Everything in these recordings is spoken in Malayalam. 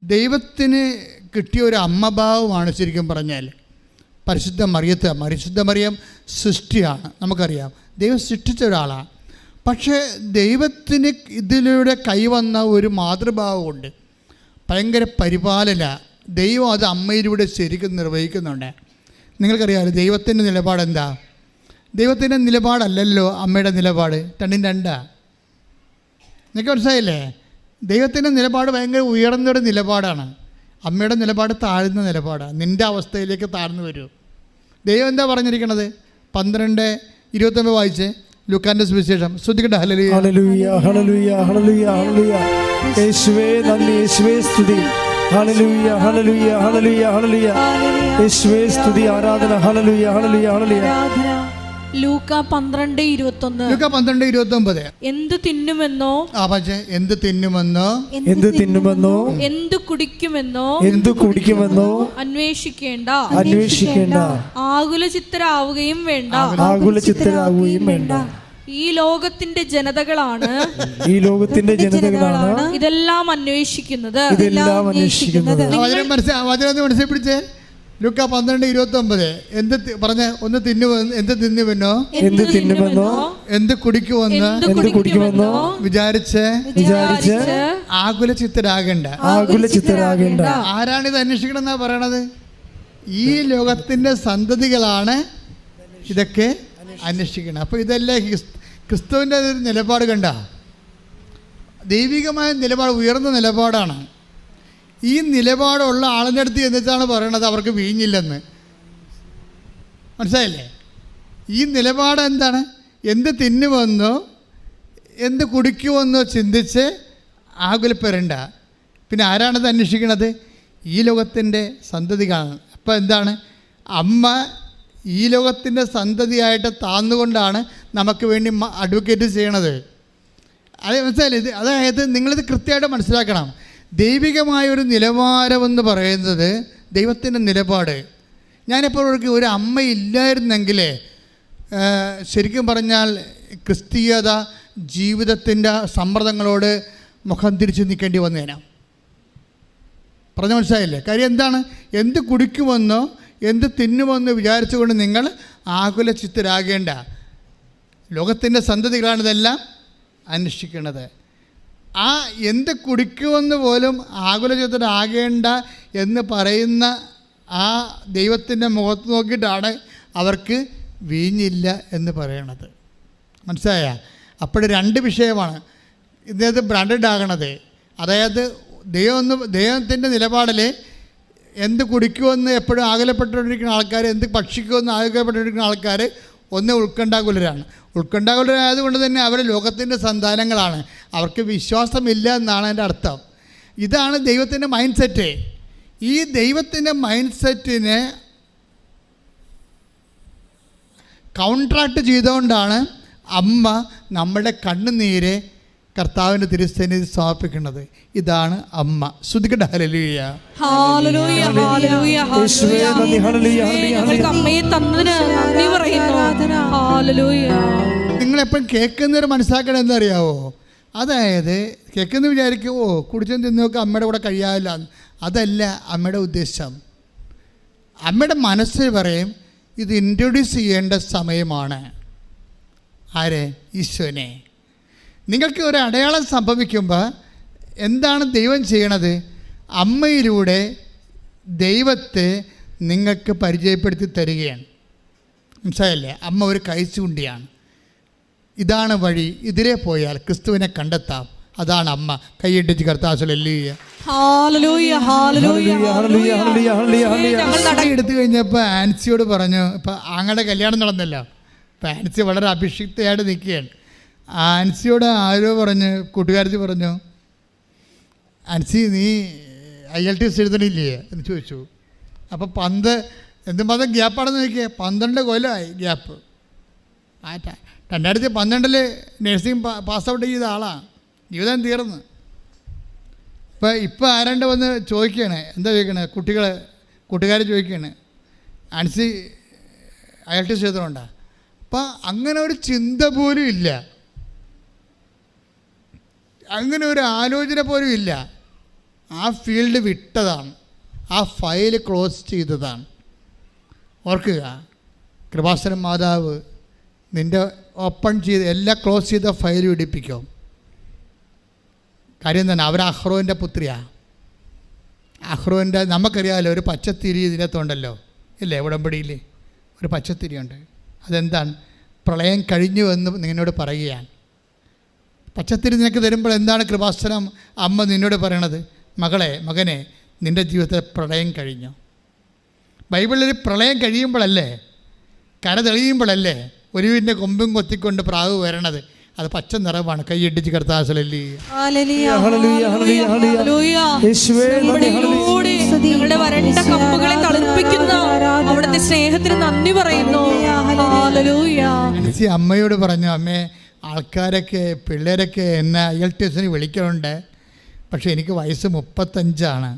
ദൈവത്തിന് കിട്ടിയ ഒരു അമ്മഭാവമാണ് ശരിക്കും പറഞ്ഞാൽ പരിശുദ്ധ മറിയം സൃഷ്ടിയാണ്, നമുക്കറിയാം. ദൈവം സൃഷ്ടിച്ച ഒരാളാണ്. പക്ഷേ ദൈവത്തിന് ഇതിലൂടെ കൈവന്ന ഒരു മാതൃഭാവമുണ്ട്, ഭയങ്കര പരിപാലന. ദൈവം അത് അമ്മയിലൂടെ ശരിക്കും നിർവഹിക്കുന്നുണ്ട്. നിങ്ങൾക്കറിയാമല്ലോ ദൈവത്തിൻ്റെ നിലപാടെന്താ? ദൈവത്തിൻ്റെ നിലപാടല്ലല്ലോ അമ്മയുടെ നിലപാട്, രണ്ടും രണ്ടാ. നിങ്ങൾക്ക് മനസ്സിലായില്ലേ? ദൈവത്തിൻ്റെ നിലപാട് ഭയങ്കര ഉയർന്നൊരു നിലപാടാണ്, അമ്മയുടെ നിലപാട് താഴ്ന്ന നിലപാടാണ്. നിൻ്റെ അവസ്ഥയിലേക്ക് താഴ്ന്നു വരൂ. ദൈവം എന്താ പറഞ്ഞിരിക്കണത്? 12:29 വായിച്ച്, ലൂക്കാന്റെ സുവിശേഷം. ശ്രദ്ധിക്കട്ടെ. ഹല്ലേലൂയ ഹല്ലേലൂയ ഹല്ലേലൂയ ഹല്ലേലൂയ ഹല്ലേലൂയ. യേശുവേ നന്ദി, യേശുവേ സ്തുതി. ഹല്ലേലൂയ ഹല്ലേലൂയ ഹല്ലേലൂയ ഹല്ലേലൂയ. യേശുവേ സ്തുതി, ആരാധന. ഹല്ലേലൂയ ഹല്ലേലൂയ ഹല്ലേലൂയ. ലൂക്ക 12:29. എന്ത് തിന്നുമെന്നോ എന്ത് തിന്നുമെന്നോ എന്ത് തിന്നുമെന്നോ എന്ത് കുടിക്കുമെന്നോ എന്ത് കുടിക്കുമെന്നോ അന്വേഷിക്കേണ്ട ആകുലചിത്തരാവുകയും വേണ്ട. ഈ ലോകത്തിന്റെ ജനതകളാണ് ഇതെല്ലാം അന്വേഷിക്കുന്നത്. മനസ്സിൽ പിടിച്ചേ. ലൂക്ക 12:29. എന്ത് പറഞ്ഞ? എന്ത് തിന്നുമെന്നോ എന്ത് കുടിക്കുമെന്നോ വിചാരിച്ച് ആകുലചിത്തരാകേണ്ട. ആരാണിത് അന്വേഷിക്കണം എന്നാ പറയണത്? ഈ ലോകത്തിന്റെ സന്തതികളാണ് ഇതൊക്കെ അന്വേഷിക്കണം. അപ്പോൾ ഇതെല്ലാം ക്രിസ്തുവിൻ്റെ നിലപാട് കണ്ട, ദൈവികമായ നിലപാട്, ഉയർന്ന നിലപാടാണ്. ഈ നിലപാടുള്ള ആളിൻ്റെ അടുത്ത് എന്നിട്ടാണ് പറയണത് അവർക്ക് വീഞ്ഞില്ലെന്ന്. മനസ്സിലായില്ലേ? ഈ നിലപാട് എന്താണ്? എന്ത് തിന്നുമെന്നോ എന്ത് കുടിക്കുമെന്നോ ചിന്തിച്ച് ആകുലപ്പെടേണ്ട. പിന്നെ ആരാണത് അന്വേഷിക്കണത്? ഈ ലോകത്തിൻ്റെ സന്തതികളാണ്. അപ്പോൾ എന്താണ്? അമ്മ ഈ ലോകത്തിൻ്റെ സന്തതിയായിട്ട് താന്നുകൊണ്ടാണ് നമുക്ക് വേണ്ടി അഡ്വക്കേറ്റ് ചെയ്യണത്. അത് മനസ്സിലായില്ലേ? അതായത് നിങ്ങളിത് കൃത്യമായിട്ട് മനസ്സിലാക്കണം. ദൈവികമായൊരു നിലവാരമെന്ന് പറയുന്നത് ദൈവത്തിൻ്റെ നിലപാട്. ഞാനിപ്പോൾ ഒരു അമ്മയില്ലായിരുന്നെങ്കിൽ ശരിക്കും പറഞ്ഞാൽ ക്രിസ്തീയത ജീവിതത്തിൻ്റെ സമ്മർദ്ദങ്ങളോട് മുഖം തിരിച്ച് നിൽക്കേണ്ടി വന്നേനാ. പറഞ്ഞ മനസ്സിലായില്ലേ? കാര്യം എന്താണ്? എന്ത് കുടിക്കുമെന്നോ എന്ത് തിന്നുമെന്നോ വിചാരിച്ചുകൊണ്ട് നിങ്ങൾ ആകുലചിത്തരാകേണ്ട. ലോകത്തിൻ്റെ സന്തതികളാണ് ഇതെല്ലാം അന്വേഷിക്കുന്നത്. ആ എന്ത് കുടിക്കുമെന്ന് പോലും ആകുലചിത്തരാകേണ്ട എന്ന് പറയുന്ന ആ ദൈവത്തിൻ്റെ മുഖത്ത് നോക്കിയിട്ടാണ് അവർക്ക് വീഞ്ഞില്ല എന്ന് പറയണത്. മനസ്സിലായ? അപ്പോൾ രണ്ട് വിഷയമാണ് ഇദ്ദേഹത്തെ ബ്രാൻഡഡ് ആകണത്. അതായത് ദൈവത്തിൻ്റെ നിലപാടിൽ എന്ത് കുടിക്കുമെന്ന് എപ്പോഴും ആകുലപ്പെട്ടുകൊണ്ടിരിക്കുന്ന ആൾക്കാർ, എന്ത് ഭക്ഷിക്കുമെന്ന് ആകുലപ്പെട്ടുകൊണ്ടിരിക്കുന്ന ആൾക്കാർ ഒന്ന് ഉത്കണ്ഠാകുലരായതുകൊണ്ട് തന്നെ അവർ ലോകത്തിൻ്റെ സന്താനങ്ങളാണ്. അവർക്ക് വിശ്വാസമില്ല എന്നാണ് എൻ്റെ അർത്ഥം. ഇതാണ് ദൈവത്തിൻ്റെ മൈൻഡ് സെറ്റ്. ഈ ദൈവത്തിൻ്റെ മൈൻഡ് സെറ്റിനെ കൗൺട്രാക്ട് ചെയ്തുകൊണ്ടാണ് അമ്മ നമ്മുടെ കണ്ണുനീരെ കർത്താവിൻ്റെ തിരുസന്നിധിയിൽ സമർപ്പിക്കുന്നത്. ഇതാണ് അമ്മ. ശ്രുതിക്കട്ടെ. ഹല്ലേലൂയ ഹല്ലേലൂയ ഹല്ലേലൂയ ഹല്ലേലൂയ. അമ്മയെ തന്നതിന് നന്ദി പറയുന്നു. ഹല്ലേലൂയ. നിങ്ങളെപ്പോഴും കേൾക്കുന്നവർ മനസ്സിലാക്കണം എന്നറിയാവോ? അതായത് കേൾക്കുന്ന വിചാരിക്കും കുടിച്ചും തിന്നൊക്കെ അമ്മയുടെ കൂടെ കഴിയാവില്ല. അതല്ല അമ്മയുടെ ഉദ്ദേശം. അമ്മയുടെ മനസ്സിൽ പറയും ഇത് ഇൻട്രൊഡ്യൂസ് ചെയ്യേണ്ട സമയമാണ്. ആരെ? ഈശോനെ. നിങ്ങൾക്ക് ഒരു അടയാളം സംഭവിക്കുമ്പോൾ എന്താണ് ദൈവം ചെയ്യണത്? അമ്മയിലൂടെ ദൈവത്തെ നിങ്ങൾക്ക് പരിചയപ്പെടുത്തി തരികയാണ്. മനസ്സിലായില്ലേ? അമ്മ ഒരു കൈച്ചൂണ്ടിയാണ്. ഇതാണ് വഴി, ഇതിലേ പോയാൽ ക്രിസ്തുവിനെ കണ്ടെത്താം. അതാണ് അമ്മ. കൈയിട്ടിച്ച് കർത്താവ് എടുത്തു കഴിഞ്ഞപ്പോൾ ആൻസിയോട് പറഞ്ഞു, ഇപ്പം ആങ്ങളുടെ കല്യാണം നടന്നല്ലോ. അപ്പം ആൻസി വളരെ അഭിഷിക്തയായിട്ട് നിൽക്കുകയാണ്. ആൻസിയോട് ആരോ പറഞ്ഞ്, കൂട്ടുകാരത്തി പറഞ്ഞു, ആൻസി നീ IELTS എഴുതണില്ലേ എന്ന് ചോദിച്ചു. അപ്പോൾ എന്തുമാത്രം ഗ്യാപ്പാണെന്ന് നോക്കിയേ. 12 കൊല്ലമായി ഗ്യാപ്പ്. 2012 നഴ്സിംഗ് പാസ് ഔട്ട് ചെയ്ത ആളാണ്. ജീവിതം തീർന്ന്. ഇപ്പോൾ ആരാണ്ട് വന്ന് ചോദിക്കുകയാണ്. എന്താ ചോദിക്കണേ? കൂട്ടുകാർ ചോദിക്കുകയാണ്, ആൻസി IELTS എഴുതണുണ്ടോ? അപ്പം അങ്ങനെ ഒരു ചിന്ത പോലും ഇല്ല, അങ്ങനെ ഒരു ആലോചന പോലും ഇല്ല. ആ ഫീൽഡ് വിട്ടതാണ്, ആ ഫയൽ ക്ലോസ് ചെയ്തതാണ്. ഓർക്കുക, കൃപാസന മാതാവ് നിൻ്റെ ഓപ്പൺ ചെയ്ത് എല്ലാം ക്ലോസ് ചെയ്ത ഫയൽ പിടിപ്പിക്കും. കാര്യം തന്നെ അവർ അഹ്റോൻ്റെ പുത്രിയാണ്. അഹ്റോൻ്റെ നമുക്കറിയാമല്ലോ, ഒരു പച്ചത്തിരി ഇതിനകത്തുണ്ടല്ലോ ഇല്ലേ, ഉടമ്പടിയിൽ ഒരു പച്ചത്തിരിയുണ്ട്. അതെന്താണ്? പ്രളയം കഴിഞ്ഞു എന്ന് നിന്നോട് പറയുകയാണ്. പച്ചത്തിരി നിനക്ക് തരുമ്പോൾ എന്താണ് കൃപാസനം അമ്മ നിന്നോട് പറയണത്? മകനെ നിൻ്റെ ജീവിതത്തിൽ പ്രളയം കഴിഞ്ഞു. ബൈബിളിൽ പ്രളയം കഴിയുമ്പോഴല്ലേ, കര തെളിയുമ്പോഴല്ലേ ഒരുവിൻ്റെ കൊമ്പും കൊത്തിക്കൊണ്ട് പ്രാവ് വരണത്. അത് പച്ച നിറമാണ്. കൈയിടിച്ച് കർത്താസലല്ലേ. ഞങ്ങളുടെ വരണ്ട കമ്പുകളെ തളിർപ്പിക്കുന്ന അവിടുത്തെ സ്നേഹത്തിന് നന്ദി പറയുന്നു. അമ്മയോട് പറഞ്ഞു, അമ്മേ, ആൾക്കാരൊക്കെ പിള്ളേരൊക്കെ എന്നെ IELTS വിളിക്കുന്നുണ്ട്, പക്ഷേ എനിക്ക് വയസ്സ് 35.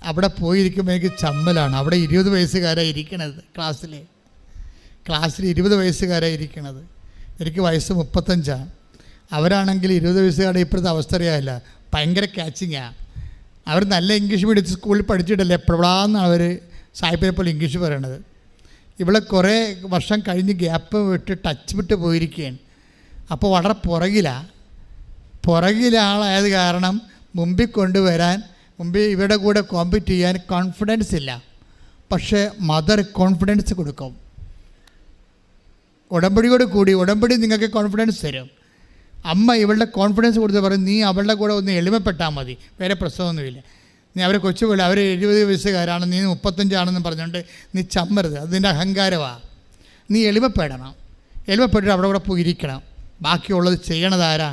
അവിടെ പോയിരിക്കുമ്പോൾ എനിക്ക് ചമ്മലാണ്. അവിടെ 20 വയസ്സുകാരാണ് ഇരിക്കണത്. ക്ലാസ്സിൽ 20 വയസ്സുകാരാണ് ഇരിക്കണത്. എനിക്ക് വയസ്സ് 35. അവരാണെങ്കിൽ 20 വയസ്സുകാരുടെ ഇപ്പോഴത്തെ അവസ്ഥ അറിയാമല്ല, ഭയങ്കര ക്യാച്ചിങ്ങാണ്. അവർ നല്ല ഇംഗ്ലീഷ് മീഡിയം സ്കൂളിൽ പഠിച്ചിട്ടല്ലേ എപ്പോഴാന്നാണ് അവർ സായിപ്പിനെ പോലെ ഇംഗ്ലീഷ് പറയണത്. ഇവിടെ കുറേ വർഷം കഴിഞ്ഞ് ഗ്യാപ്പ് വിട്ട് ടച്ച് വിട്ട് പോയിരിക്കുകയാണ്. അപ്പോൾ വളരെ പുറകിലാളായത് കാരണം മുമ്പിൽ കൊണ്ടുവരാൻ, മുമ്പിൽ ഇവരുടെ കൂടെ കോമ്പീറ്റ് ചെയ്യാൻ കോൺഫിഡൻസ് ഇല്ല. പക്ഷേ മദർ കോൺഫിഡൻസ് കൊടുക്കും. ഉടമ്പടിയോട് കൂടി ഉടമ്പടി നിങ്ങൾക്ക് കോൺഫിഡൻസ് തരും. അമ്മ ഇവളുടെ കോൺഫിഡൻസ് കൊടുത്ത് പറയും, നീ അവളുടെ കൂടെ ഒന്ന് എളിമപ്പെട്ടാൽ മതി, വേറെ പ്രശ്നമൊന്നുമില്ല. നീ അവരെ കൊച്ചുപോലെ അവർ 70 വയസ്സുകാരാണ്, നീ 35 പറഞ്ഞുകൊണ്ട് നീ ചമ്മരുത്. അതിൻ്റെ അഹങ്കാരമാണ്. നീ എളിമപ്പെടണം. എളിമപ്പെട്ടിട്ട് അവിടെ കൂടെ പോയിരിക്കണം. ബാക്കിയുള്ളത് ചെയ്യണതാരാ?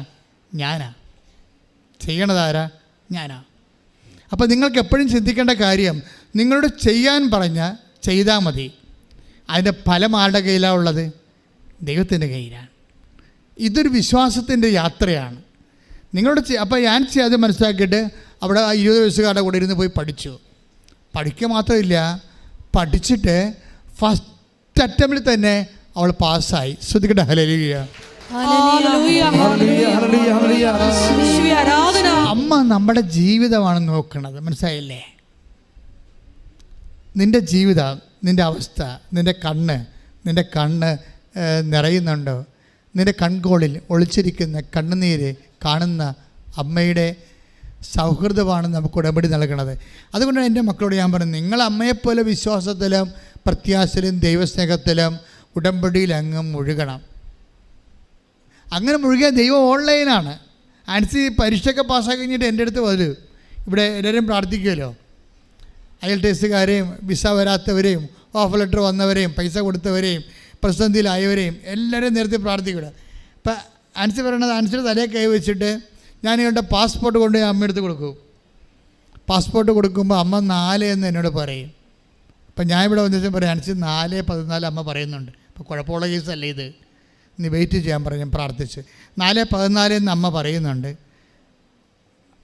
ഞാനാ. അപ്പോൾ നിങ്ങൾക്ക് എപ്പോഴും ചിന്തിക്കേണ്ട കാര്യം, നിങ്ങളോട് ചെയ്യാൻ പറഞ്ഞാൽ ചെയ്താൽ മതി. അതിൻ്റെ ഫലം ആരുടെ കയ്യിലാണ് ഉള്ളത്? ദൈവത്തിൻ്റെ കയ്യിലാണ്. ഇതൊരു വിശ്വാസത്തിൻ്റെ യാത്രയാണ്. നിങ്ങളോട് അപ്പോൾ ഞാൻ അത് മനസ്സിലാക്കിയിട്ട് അവിടെ 20 വയസ്സുകാരുടെ കൂടെ ഇരുന്ന് പോയി പഠിക്കുക മാത്രമില്ല, പഠിച്ചിട്ട് ഫസ്റ്റ് അറ്റംപ്റ്റിൽ തന്നെ അവൾ പാസ്സായി. ശ്രദ്ധിക്കട്ടെ. ഹല്ലേലൂയ. അമ്മ നമ്മുടെ ജീവിതമാണ് നോക്കുന്നത്. മനസ്സിലായില്ലേ? നിൻ്റെ ജീവിതം, നിൻ്റെ അവസ്ഥ, നിൻ്റെ കണ്ണ് നിറയുന്നുണ്ടോ? നിൻ്റെ കൺകോളിൽ ഒളിച്ചിരിക്കുന്ന കണ്ണുനീര് കാണുന്ന അമ്മയുടെ സൗഹൃദമാണ് നമുക്ക് ഉടമ്പടി നൽകണത്. അതുകൊണ്ടാണ് എൻ്റെ മക്കളോട് ഞാൻ പറയുന്നത്, നിങ്ങൾ അമ്മയെപ്പോലെ വിശ്വാസത്തിലും പ്രത്യാശയിലും ദൈവസ്നേഹത്തിലും ഉടമ്പടിയിൽ അങ്ങ് മുഴുകണം. അങ്ങനെ മുഴുകിയ ദൈവം ഓൺലൈനാണ്. ആൻസി പരീക്ഷയൊക്കെ പാസ്സാക്കി കഴിഞ്ഞിട്ട് എൻ്റെ അടുത്ത് വരും. ഇവിടെ എല്ലാവരും പ്രാർത്ഥിക്കുമല്ലോ, IELTSകാരെയും വിസ വരാത്തവരെയും ഓഫർ ലെറ്റർ വന്നവരെയും പൈസ കൊടുത്തവരെയും പ്രതിസന്ധിയിലായവരെയും എല്ലാവരെയും നേരത്തെ പ്രാർത്ഥിക്കുക. ഇപ്പം ആൻസി പറയണത്, ആൻസിയുടെ തലയെ കൈ വെച്ചിട്ട് ഞാൻ ഇവരുടെ പാസ്പോർട്ട് കൊണ്ട് അമ്മയെടുത്ത് കൊടുക്കും. പാസ്പോർട്ട് കൊടുക്കുമ്പോൾ അമ്മ 4 എന്ന് എന്നോട് പറയും. അപ്പം ഞാൻ ഇവിടെ വന്നിട്ട് പറയും, ആൻസി 4:14 അമ്മ പറയുന്നുണ്ട്. അപ്പോൾ കുഴപ്പമുള്ള കേസല്ലേ ഇത്, നീ വെയിറ്റ് ചെയ്യാൻ പറഞ്ഞു പ്രാർത്ഥിച്ച്. 4:14 എന്ന് അമ്മ പറയുന്നുണ്ട്.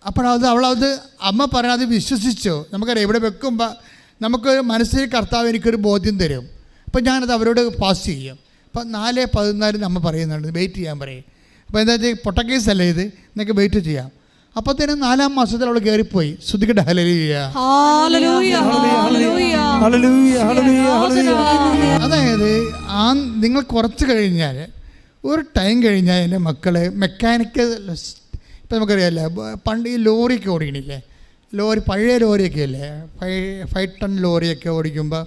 അപ്പോഴത് അവളത് അമ്മ പറയണത് വിശ്വസിച്ചു. നമുക്കറിയാം, ഇവിടെ വെക്കുമ്പോൾ നമുക്ക് മനസ്സിൽ കർത്താവ് എനിക്കൊരു ബോധ്യം തരും. അപ്പം ഞാനത് അവരോട് പാസ് ചെയ്യും. അപ്പം 4:14 അമ്മ പറയുന്നുണ്ട്, വെയിറ്റ് ചെയ്യാൻ പറയും. അപ്പോൾ എന്താ വെച്ചാൽ പൊട്ടക്കേസല്ലേ ഇത്, നിങ്ങൾക്ക് വെയിറ്റ് ചെയ്യാം. അപ്പോഴത്തേനും 4-ാം മാസത്തിൽ അവൾ കയറിപ്പോയി. ശ്രദ്ധിക്കട്ടെ. ഹല്ലേലൂയ. അതായത് നിങ്ങൾ കുറച്ച് കഴിഞ്ഞാൽ, ഒരു ടൈം കഴിഞ്ഞാൽ എൻ്റെ മക്കൾ മെക്കാനിക്കൽ, ഇപ്പം നമുക്കറിയാമല്ലോ, പണ്ട് ഈ ലോറിയൊക്കെ ഓടിക്കണില്ലേ, പഴയ ലോറിയൊക്കെ അല്ലേ, 5 ടൺ ലോറിയൊക്കെ ഓടിക്കുമ്പോൾ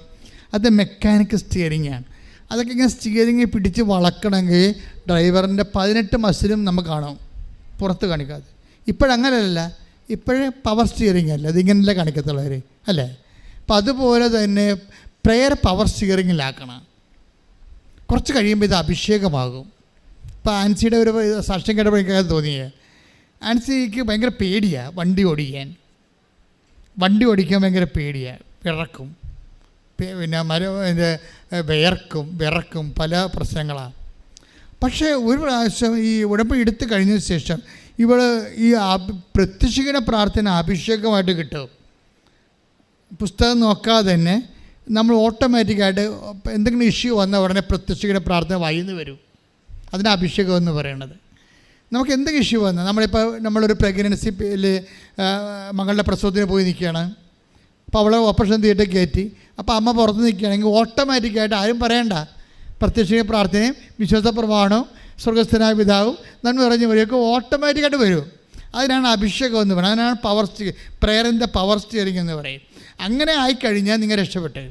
അത് മെക്കാനിക്കൽ സ്റ്റിയറിങ്ങാണ്. അതൊക്കെ ഇങ്ങനെ സ്റ്റിയറിങ് പിടിച്ച് വളക്കണമെങ്കിൽ ഡ്രൈവറിൻ്റെ 18 മസിലും നമുക്ക് കാണാം, പുറത്ത് കാണിക്കാതെ. ഇപ്പോഴങ്ങനെയല്ല, ഇപ്പോഴേ പവർ സ്റ്റിയറിംഗ് അല്ലേ, അതിങ്ങനെയല്ലേ കാണിക്കത്തുള്ളവർ അല്ലേ. അപ്പം അതുപോലെ തന്നെ പ്രെയർ പവർ സ്റ്റിയറിങ്ങിലാക്കണം. കുറച്ച് കഴിയുമ്പോൾ ഇത് അഭിഷേകമാകും. ഇപ്പോൾ ആൻസിയുടെ ഒരു സാക്ഷ്യം കേട്ടപ്പോൾ എനിക്ക് തോന്നിയേ, ആൻസിക്ക് ഭയങ്കര പേടിയാണ് വണ്ടി ഓടിക്കാൻ ഭയങ്കര പേടിയാണ്. വിറക്കും, പിന്നെ വിറക്കും, പല പ്രശ്നങ്ങളാണ്. പക്ഷേ ഒരു പ്രാവശ്യം ഈ ഉടമ്പടി എടുത്തു കഴിഞ്ഞതിന് ശേഷം ഈ പ്രത്യക്ഷിക്കുന്ന പ്രാർത്ഥന അഭിഷേകമായിട്ട് കിട്ടും. പുസ്തകം നോക്കാതെ തന്നെ നമ്മൾ ഓട്ടോമാറ്റിക്കായിട്ട് എന്തെങ്കിലും ഇഷ്യൂ വന്ന ഉടനെ പ്രത്യക്ഷിക്കുന്ന പ്രാർത്ഥന വായിന്ന് വരും. അതിന് അഭിഷേകം എന്ന് പറയണത്. നമുക്ക് എന്തൊക്കെ ഇഷ്യൂ വന്നു, നമ്മളിപ്പോൾ നമ്മളൊരു പ്രഗ്നൻസിയിൽ മകളുടെ പ്രസവത്തിന് പോയി നിൽക്കുകയാണ്. അപ്പോൾ അവളെ ഓപ്പറേഷൻ തിയേറ്റർ കയറ്റി. അപ്പോൾ അമ്മ പുറത്ത് നിൽക്കുകയാണെങ്കിൽ ഓട്ടോമാറ്റിക്കായിട്ട് ആരും പറയണ്ട, പ്രത്യക്ഷ പ്രാർത്ഥനയും വിശ്വാസ പ്രമാണവും സ്വർഗസ്ഥനായ പിതാവും നന്മ പറഞ്ഞു വരെയൊക്കെ ഓട്ടോമാറ്റിക്കായിട്ട് വരും. അതിനാണ് അഭിഷേകം എന്ന് പറയുന്നത്. അതിനാണ് പവർ പ്രേയറിൻ്റെ പവർ സ്റ്റിയറിംഗ് എന്ന് പറയും. അങ്ങനെ ആയിക്കഴിഞ്ഞാൽ നിങ്ങൾ രക്ഷപ്പെട്ടു.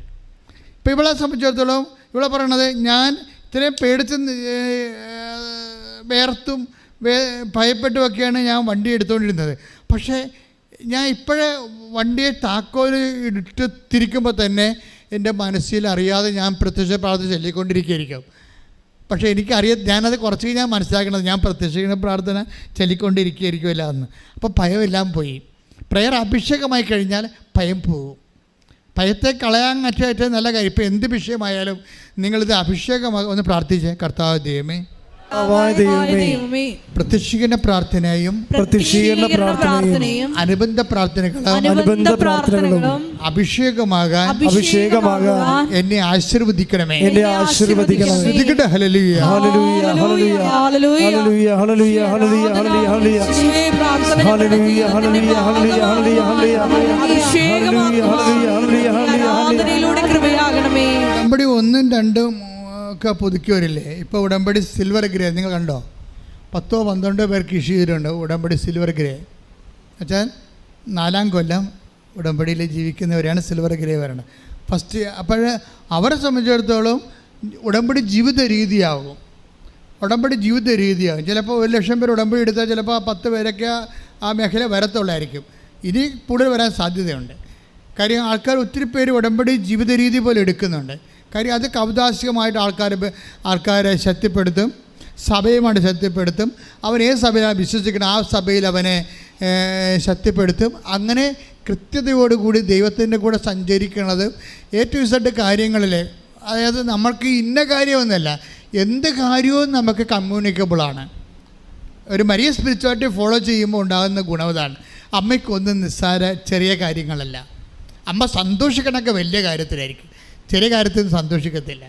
ഇപ്പോൾ ഇവളെ സംബന്ധിച്ചിടത്തോളം ഇവളെ പറയണത്, ഞാൻ ഇത്രയും പേടിച്ച് വേർത്തും ഭയപ്പെട്ടുമൊക്കെയാണ് ഞാൻ വണ്ടി എടുത്തുകൊണ്ടിരുന്നത്. പക്ഷേ ഞാൻ ഇപ്പോഴേ വണ്ടിയെ താക്കോൽ ഇട്ട് തിരിക്കുമ്പോൾ തന്നെ എൻ്റെ മനസ്സിൽ അറിയാതെ ഞാൻ പ്രത്യക്ഷ പ്രാർത്ഥന ചൊല്ലിക്കൊണ്ടിരിക്കുകയായിരിക്കും. പക്ഷേ ഞാനത് കുറച്ച് ഞാൻ മനസ്സിലാക്കണത് ഞാൻ പ്രത്യക്ഷ പ്രാർത്ഥന ചൊല്ലിക്കൊണ്ടിരിക്കുകയായിരിക്കുമല്ല എന്ന്. അപ്പോൾ ഭയമെല്ലാം പോയി. പ്രയർ അഭിഷേകമായി കഴിഞ്ഞാൽ ഭയം പോകും. ഭയത്തെ കളയാൻ ഏറ്റവും നല്ല കാര്യം. ഇപ്പോൾ എന്ത് വിഷയമായാലും നിങ്ങളിത് അഭിഷേകമായി ഒന്ന് പ്രാർത്ഥിച്ചേ. കർത്താവ് ദൈവമേ, പ്രത്യക്ഷീകരണ പ്രാർത്ഥനയും അനുബന്ധ പ്രാർത്ഥനകളും അഭിഷേകമാകാൻ എന്നെ ആശീർവദിക്കണമേ. ശ്രദ്ധിക്കട്ടെ. ഹല്ലേലൂയ, ഹല്ലേലൂയ, ഹല്ലേലൂയ, ഹല്ലേലൂയ, ഹല്ലേലൂയ, ഹല്ലേലൂയ, ഹല്ലേലൂയ, ഹല്ലേലൂയ, ഹല്ലേലൂയ, ഹല്ലേലൂയ. ഉടമ്പടി 1, 2 ഒക്കെ പുതുക്കി വരില്ലേ? ഇപ്പോൾ ഉടമ്പടി സിൽവർ ഗ്രേ നിങ്ങൾ കണ്ടോ? 10-12 പേർക്ക് ഇഷ്യൂ ചെയ്തിട്ടുണ്ട് ഉടമ്പടി സിൽവർ ഗ്രേ. എന്നുവെച്ചാൽ 4-ാം കൊല്ലം ഉടമ്പടിയിൽ ജീവിക്കുന്നവരെയാണ് സിൽവർ ഗ്രേ വരണം ഫസ്റ്റ്. അപ്പോൾ അവരെ സംബന്ധിച്ചിടത്തോളം ഉടമ്പടി ജീവിത രീതിയാകും. ചിലപ്പോൾ 1,00,000 പേർ ഉടമ്പടി എടുത്താൽ ചിലപ്പോൾ 10 പേരൊക്കെ ആ മേഖല വരത്തുള്ളായിരിക്കും. ഇനി കൂടുതൽ വരാൻ സാധ്യതയുണ്ട്. കാര്യം ആൾക്കാർ ഒത്തിരി പേര് ഉടമ്പടി ജീവിത രീതി പോലെ എടുക്കുന്നുണ്ട്. കാര്യം അത് കൗതാശികമായിട്ട് ആൾക്കാരെ ശക്തിപ്പെടുത്തും, സഭയുമായിട്ട് ശക്തിപ്പെടുത്തും. അവൻ ഏത് സഭയിലാണ് വിശ്വസിക്കണം ആ സഭയിൽ അവനെ ശക്തിപ്പെടുത്തും. അങ്ങനെ കൃത്യതയോടുകൂടി ദൈവത്തിൻ്റെ കൂടെ സഞ്ചരിക്കുന്നത് ഏറ്റവും ഇഷ്ട കാര്യങ്ങളിൽ. അതായത് നമ്മൾക്ക് ഇന്ന കാര്യമൊന്നുമല്ല, എന്ത് കാര്യവും നമുക്ക് കമ്മ്യൂണിക്കബിളാണ്. ഒരു മരിയ സ്പിരിച്വാലിറ്റി ഫോളോ ചെയ്യുമ്പോൾ ഉണ്ടാകുന്ന ഗുണവതാണ്. അമ്മയ്ക്കൊന്നും നിസ്സാര ചെറിയ കാര്യങ്ങളല്ല. അമ്മ സന്തോഷിക്കണമൊക്കെ വലിയ കാര്യത്തിലായിരിക്കും, ചെറിയ കാര്യത്തിൽ സന്തോഷിക്കത്തില്ല.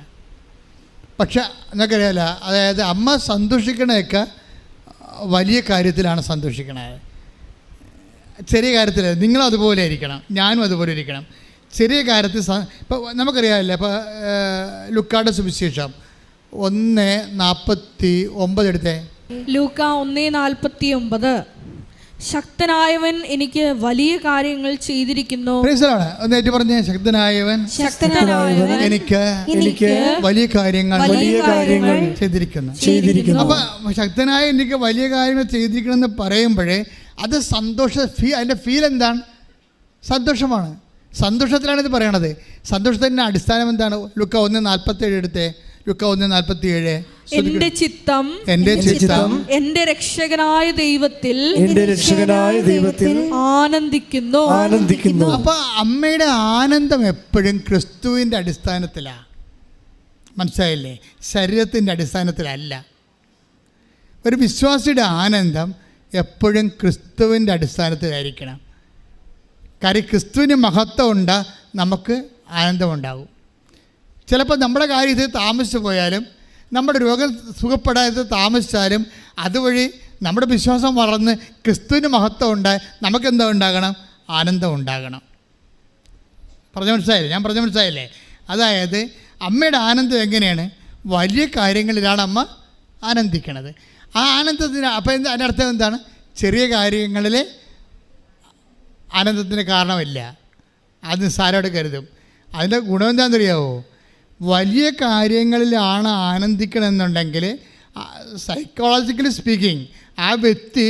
പക്ഷെ എന്നൊക്കെയല്ല, അതായത് അമ്മ സന്തോഷിക്കണതൊക്കെ വലിയ കാര്യത്തിലാണ് സന്തോഷിക്കണത്. ചെറിയ കാര്യത്തിൽ നിങ്ങളും അതുപോലെ ഇരിക്കണം, ഞാനും അതുപോലെ ഇരിക്കണം. ചെറിയ കാര്യത്തിൽ ഇപ്പോൾ നമുക്കറിയാമല്ലോ. ഇപ്പോൾ ലൂക്കായുടെ സുവിശേഷം 1:49 എടുത്തേ. ലൂക്ക 1:49. ശക്തനായവൻ എനിക്ക് വലിയ കാര്യങ്ങൾ ചെയ്തിരിക്കുന്നു. ഒന്നേറ്റ് പറഞ്ഞേ, ശക്തനായവൻ എനിക്ക് വലിയ കാര്യങ്ങൾ ചെയ്തിരിക്കുന്നു. അപ്പൊ ശക്തനായ എനിക്ക് വലിയ കാര്യങ്ങൾ ചെയ്തിരിക്കണം എന്ന് പറയുമ്പോഴേ അത് അതിൻ്റെ ഫീൽ എന്താണ്? സന്തോഷമാണ്. സന്തോഷത്തിലാണ് ഇത് പറയണത്. സന്തോഷത്തിൻ്റെ അടിസ്ഥാനം എന്താണ്? ലൂക്ക 1:47 എടുത്തേ. ലൂക്ക 1:47. എന്റെ ചിത്തം എന്റെ രക്ഷകനായ ദൈവത്തിൽ ആനന്ദിക്കുന്നു. അപ്പൊ അമ്മയുടെ ആനന്ദം എപ്പോഴും ക്രിസ്തുവിൻ്റെ അടിസ്ഥാനത്തിലാണ്. മനസ്സിലായില്ലേ? ശരീരത്തിൻ്റെ അടിസ്ഥാനത്തിലല്ല. ഒരു വിശ്വാസിയുടെ ആനന്ദം എപ്പോഴും ക്രിസ്തുവിൻ്റെ അടിസ്ഥാനത്തിലായിരിക്കണം. കാര്യം ക്രിസ്തുവിന് മഹത്വം ഉണ്ട്, നമുക്ക് ആനന്ദമുണ്ടാകും. ചിലപ്പോൾ നമ്മുടെ കാര്യത്തിൽ താമസിച്ചു പോയാലും, നമ്മുടെ രോഗം സുഖപ്പെടാതെ താമസിച്ചാലും, അതുവഴി നമ്മുടെ വിശ്വാസം വളർന്ന് ക്രിസ്തുവിന് മഹത്വം ഉണ്ടായി നമുക്കെന്താ ഉണ്ടാകണം? ആനന്ദം ഉണ്ടാകണം. ഞാൻ പറഞ്ഞ മനസ്സിലായില്ലേ? അതായത് അമ്മയുടെ ആനന്ദം എങ്ങനെയാണ്? വലിയ കാര്യങ്ങളിലാണ് അമ്മ ആനന്ദിക്കണത്. ആ ആനന്ദത്തിന് അപ്പം അതിൻ്റെ അർത്ഥം എന്താണ്? ചെറിയ കാര്യങ്ങളിൽ ആനന്ദത്തിന് കാരണമില്ല, അത് നിസ്സാരമായിട്ട് കരുതും. അതിൻ്റെ ഗുണം എന്താണെന്നറിയാമോ? വലിയ കാര്യങ്ങളിലാണ് ആനന്ദിക്കണമെന്നുണ്ടെങ്കിൽ സൈക്കോളജിക്കലി സ്പീക്കിംഗ് ആ വ്യക്തി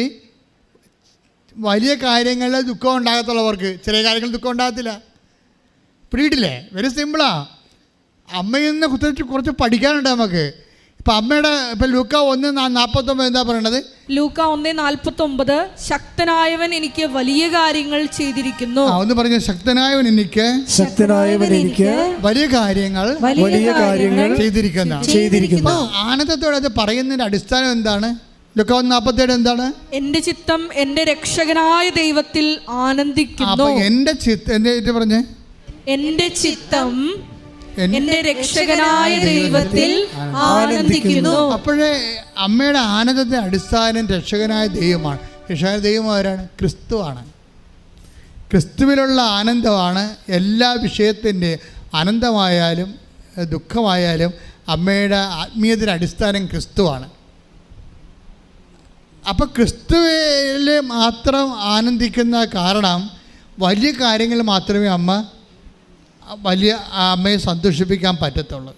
വലിയ കാര്യങ്ങളിൽ ദുഃഖം ഉണ്ടാകത്തുള്ളവർക്ക് ചെറിയ കാര്യങ്ങളിൽ ദുഃഖം ഉണ്ടാകത്തില്ല. പിടിയിട്ടില്ലേ? വെരി സിമ്പിളാണ്. അമ്മയിൽ നിന്ന് കുറച്ച് പഠിക്കാനുണ്ട് നമുക്ക്. ഇപ്പം അമ്മയുടെ ഇപ്പം ലൂക്ക 1:49 എന്താ പറയണത്? ലൂക്ക 1:49 ശക്തനായവൻ എനിക്ക് വലിയ കാര്യങ്ങൾ ചെയ്തിരിക്കുന്നു. ഒന്ന് പറഞ്ഞു, ശക്തനായവൻ എനിക്ക് വലിയ കാര്യങ്ങൾ ചെയ്തിരിക്കുന്നു. ആനന്ദത്തോടെ അത് പറയുന്നതിന്റെ അടിസ്ഥാനം എന്താണ്? ലൂക്ക 1:47 എന്താണ്? എന്റെ ചിത്തം എന്റെ രക്ഷകനായ ദൈവത്തിൽ ആനന്ദിക്കുന്നു. എന്റെ ചിത്തം പറഞ്ഞേ, എന്റെ ചിത്തം എന്റെ രക്ഷകനായ ദൈവത്തിൽ ആനന്ദിക്കുന്നു. അപ്പോഴേ അമ്മയുടെ ആനന്ദത്തിന്റെ അടിസ്ഥാനം രക്ഷകനായ ദൈവമാണ്. രക്ഷകനായ ദൈവം ആരാണ്? ക്രിസ്തുവാണ്. ക്രിസ്തുവിലുള്ള ആനന്ദമാണ് എല്ലാ വിഷയത്തിൻ്റെ ആനന്ദമായാലും ദുഃഖമായാലും അമ്മയുടെ ആത്മീയതയുടെ അടിസ്ഥാനം ക്രിസ്തുവാണ്. അപ്പോൾ ക്രിസ്തുവിൽ മാത്രം ആനന്ദിക്കുന്ന കാരണം വലിയ കാര്യങ്ങൾ മാത്രമേ അമ്മയെ സന്തോഷിപ്പിക്കാൻ പറ്റത്തുള്ളൂ.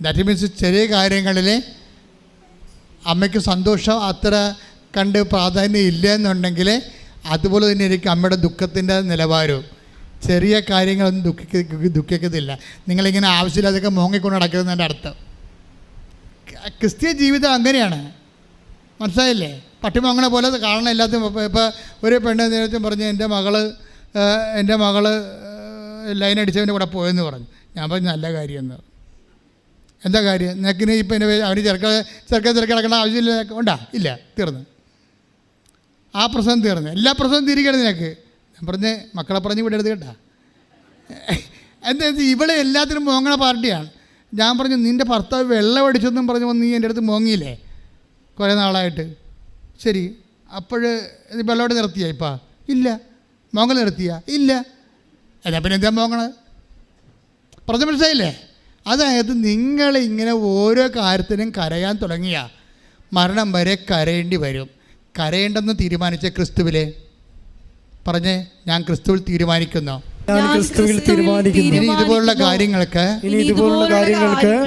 ദാറ്റ് മീൻസ് ചെറിയ കാര്യങ്ങളിൽ അമ്മയ്ക്ക് സന്തോഷം അത്ര കണ്ട് പ്രാധാന്യം ഇല്ല എന്നുണ്ടെങ്കിൽ അതുപോലെ തന്നെ എനിക്ക് അമ്മയുടെ ദുഃഖത്തിൻ്റെ നിലവാരവും. ചെറിയ കാര്യങ്ങളൊന്നും ദുഃഖിക്കത്തില്ല. നിങ്ങളിങ്ങനെ ആവശ്യമില്ലാതൊക്കെ മോങ്ങിക്കൊണ്ട് നടക്കുന്നതിൻ്റെ അർത്ഥം. ക്രിസ്തീയ ജീവിതം അങ്ങനെയാണ്, മനസ്സിലായില്ലേ? പട്ടിമോങ്ങണ പോലെ കാണണം എല്ലാത്തും. ഇപ്പോൾ ഒരു പെണ്ണ് നേരത്തെ പറഞ്ഞ് എൻ്റെ മകള് ലൈൻ അടിച്ചവൻ്റെ കൂടെ പോയെന്ന് പറഞ്ഞു. ഞാൻ പറഞ്ഞു നല്ല കാര്യമെന്ന്. എന്താ കാര്യം? നിനക്കിന് ഇപ്പം എൻ്റെ അവന് ചെറുക്ക കിടക്കേണ്ട ആവശ്യമില്ല ഉണ്ടാ? ഇല്ല, തീർന്നു. ആ പ്രശ്നം തീർന്നു. എല്ലാ പ്രശ്നവും തിരികണം നിനക്ക്. ഞാൻ പറഞ്ഞ് മക്കളെ പറഞ്ഞ് വിടരുത് കേട്ടാ. എന്താ ഇവളെ എല്ലാത്തിനും മോങ്ങണ പാർട്ടിയാണ്. ഞാൻ പറഞ്ഞു നിൻ്റെ ഭർത്താവ് വെള്ളം അടിച്ചെന്നും പറഞ്ഞു നീ എൻ്റെ അടുത്ത് മോങ്ങിയില്ലേ കുറേ നാളായിട്ട്? ശരി, അപ്പോൾ വെള്ളമോട് നിർത്തിയാ? ഇപ്പം ഇല്ല. മോങ്ങൽ നിർത്തിയാ? ഇല്ല. എന്നാ പിന്നെ എന്താ മോങ്ങണത്? പറഞ്ഞ മനസ്സിലായില്ലേ? അതായത് നിങ്ങളിങ്ങനെ ഓരോ കാര്യത്തിനും കരയാൻ തുടങ്ങിയ മരണം വരെ കരയേണ്ടി വരും. കരയേണ്ടെന്ന് തീരുമാനിച്ച ക്രിസ്തുവിലെ പറഞ്ഞേ, ഞാൻ ക്രിസ്തുവിൽ തീരുമാനിക്കുന്നു. ഇനി ഇതുപോലുള്ള കാര്യങ്ങൾക്ക്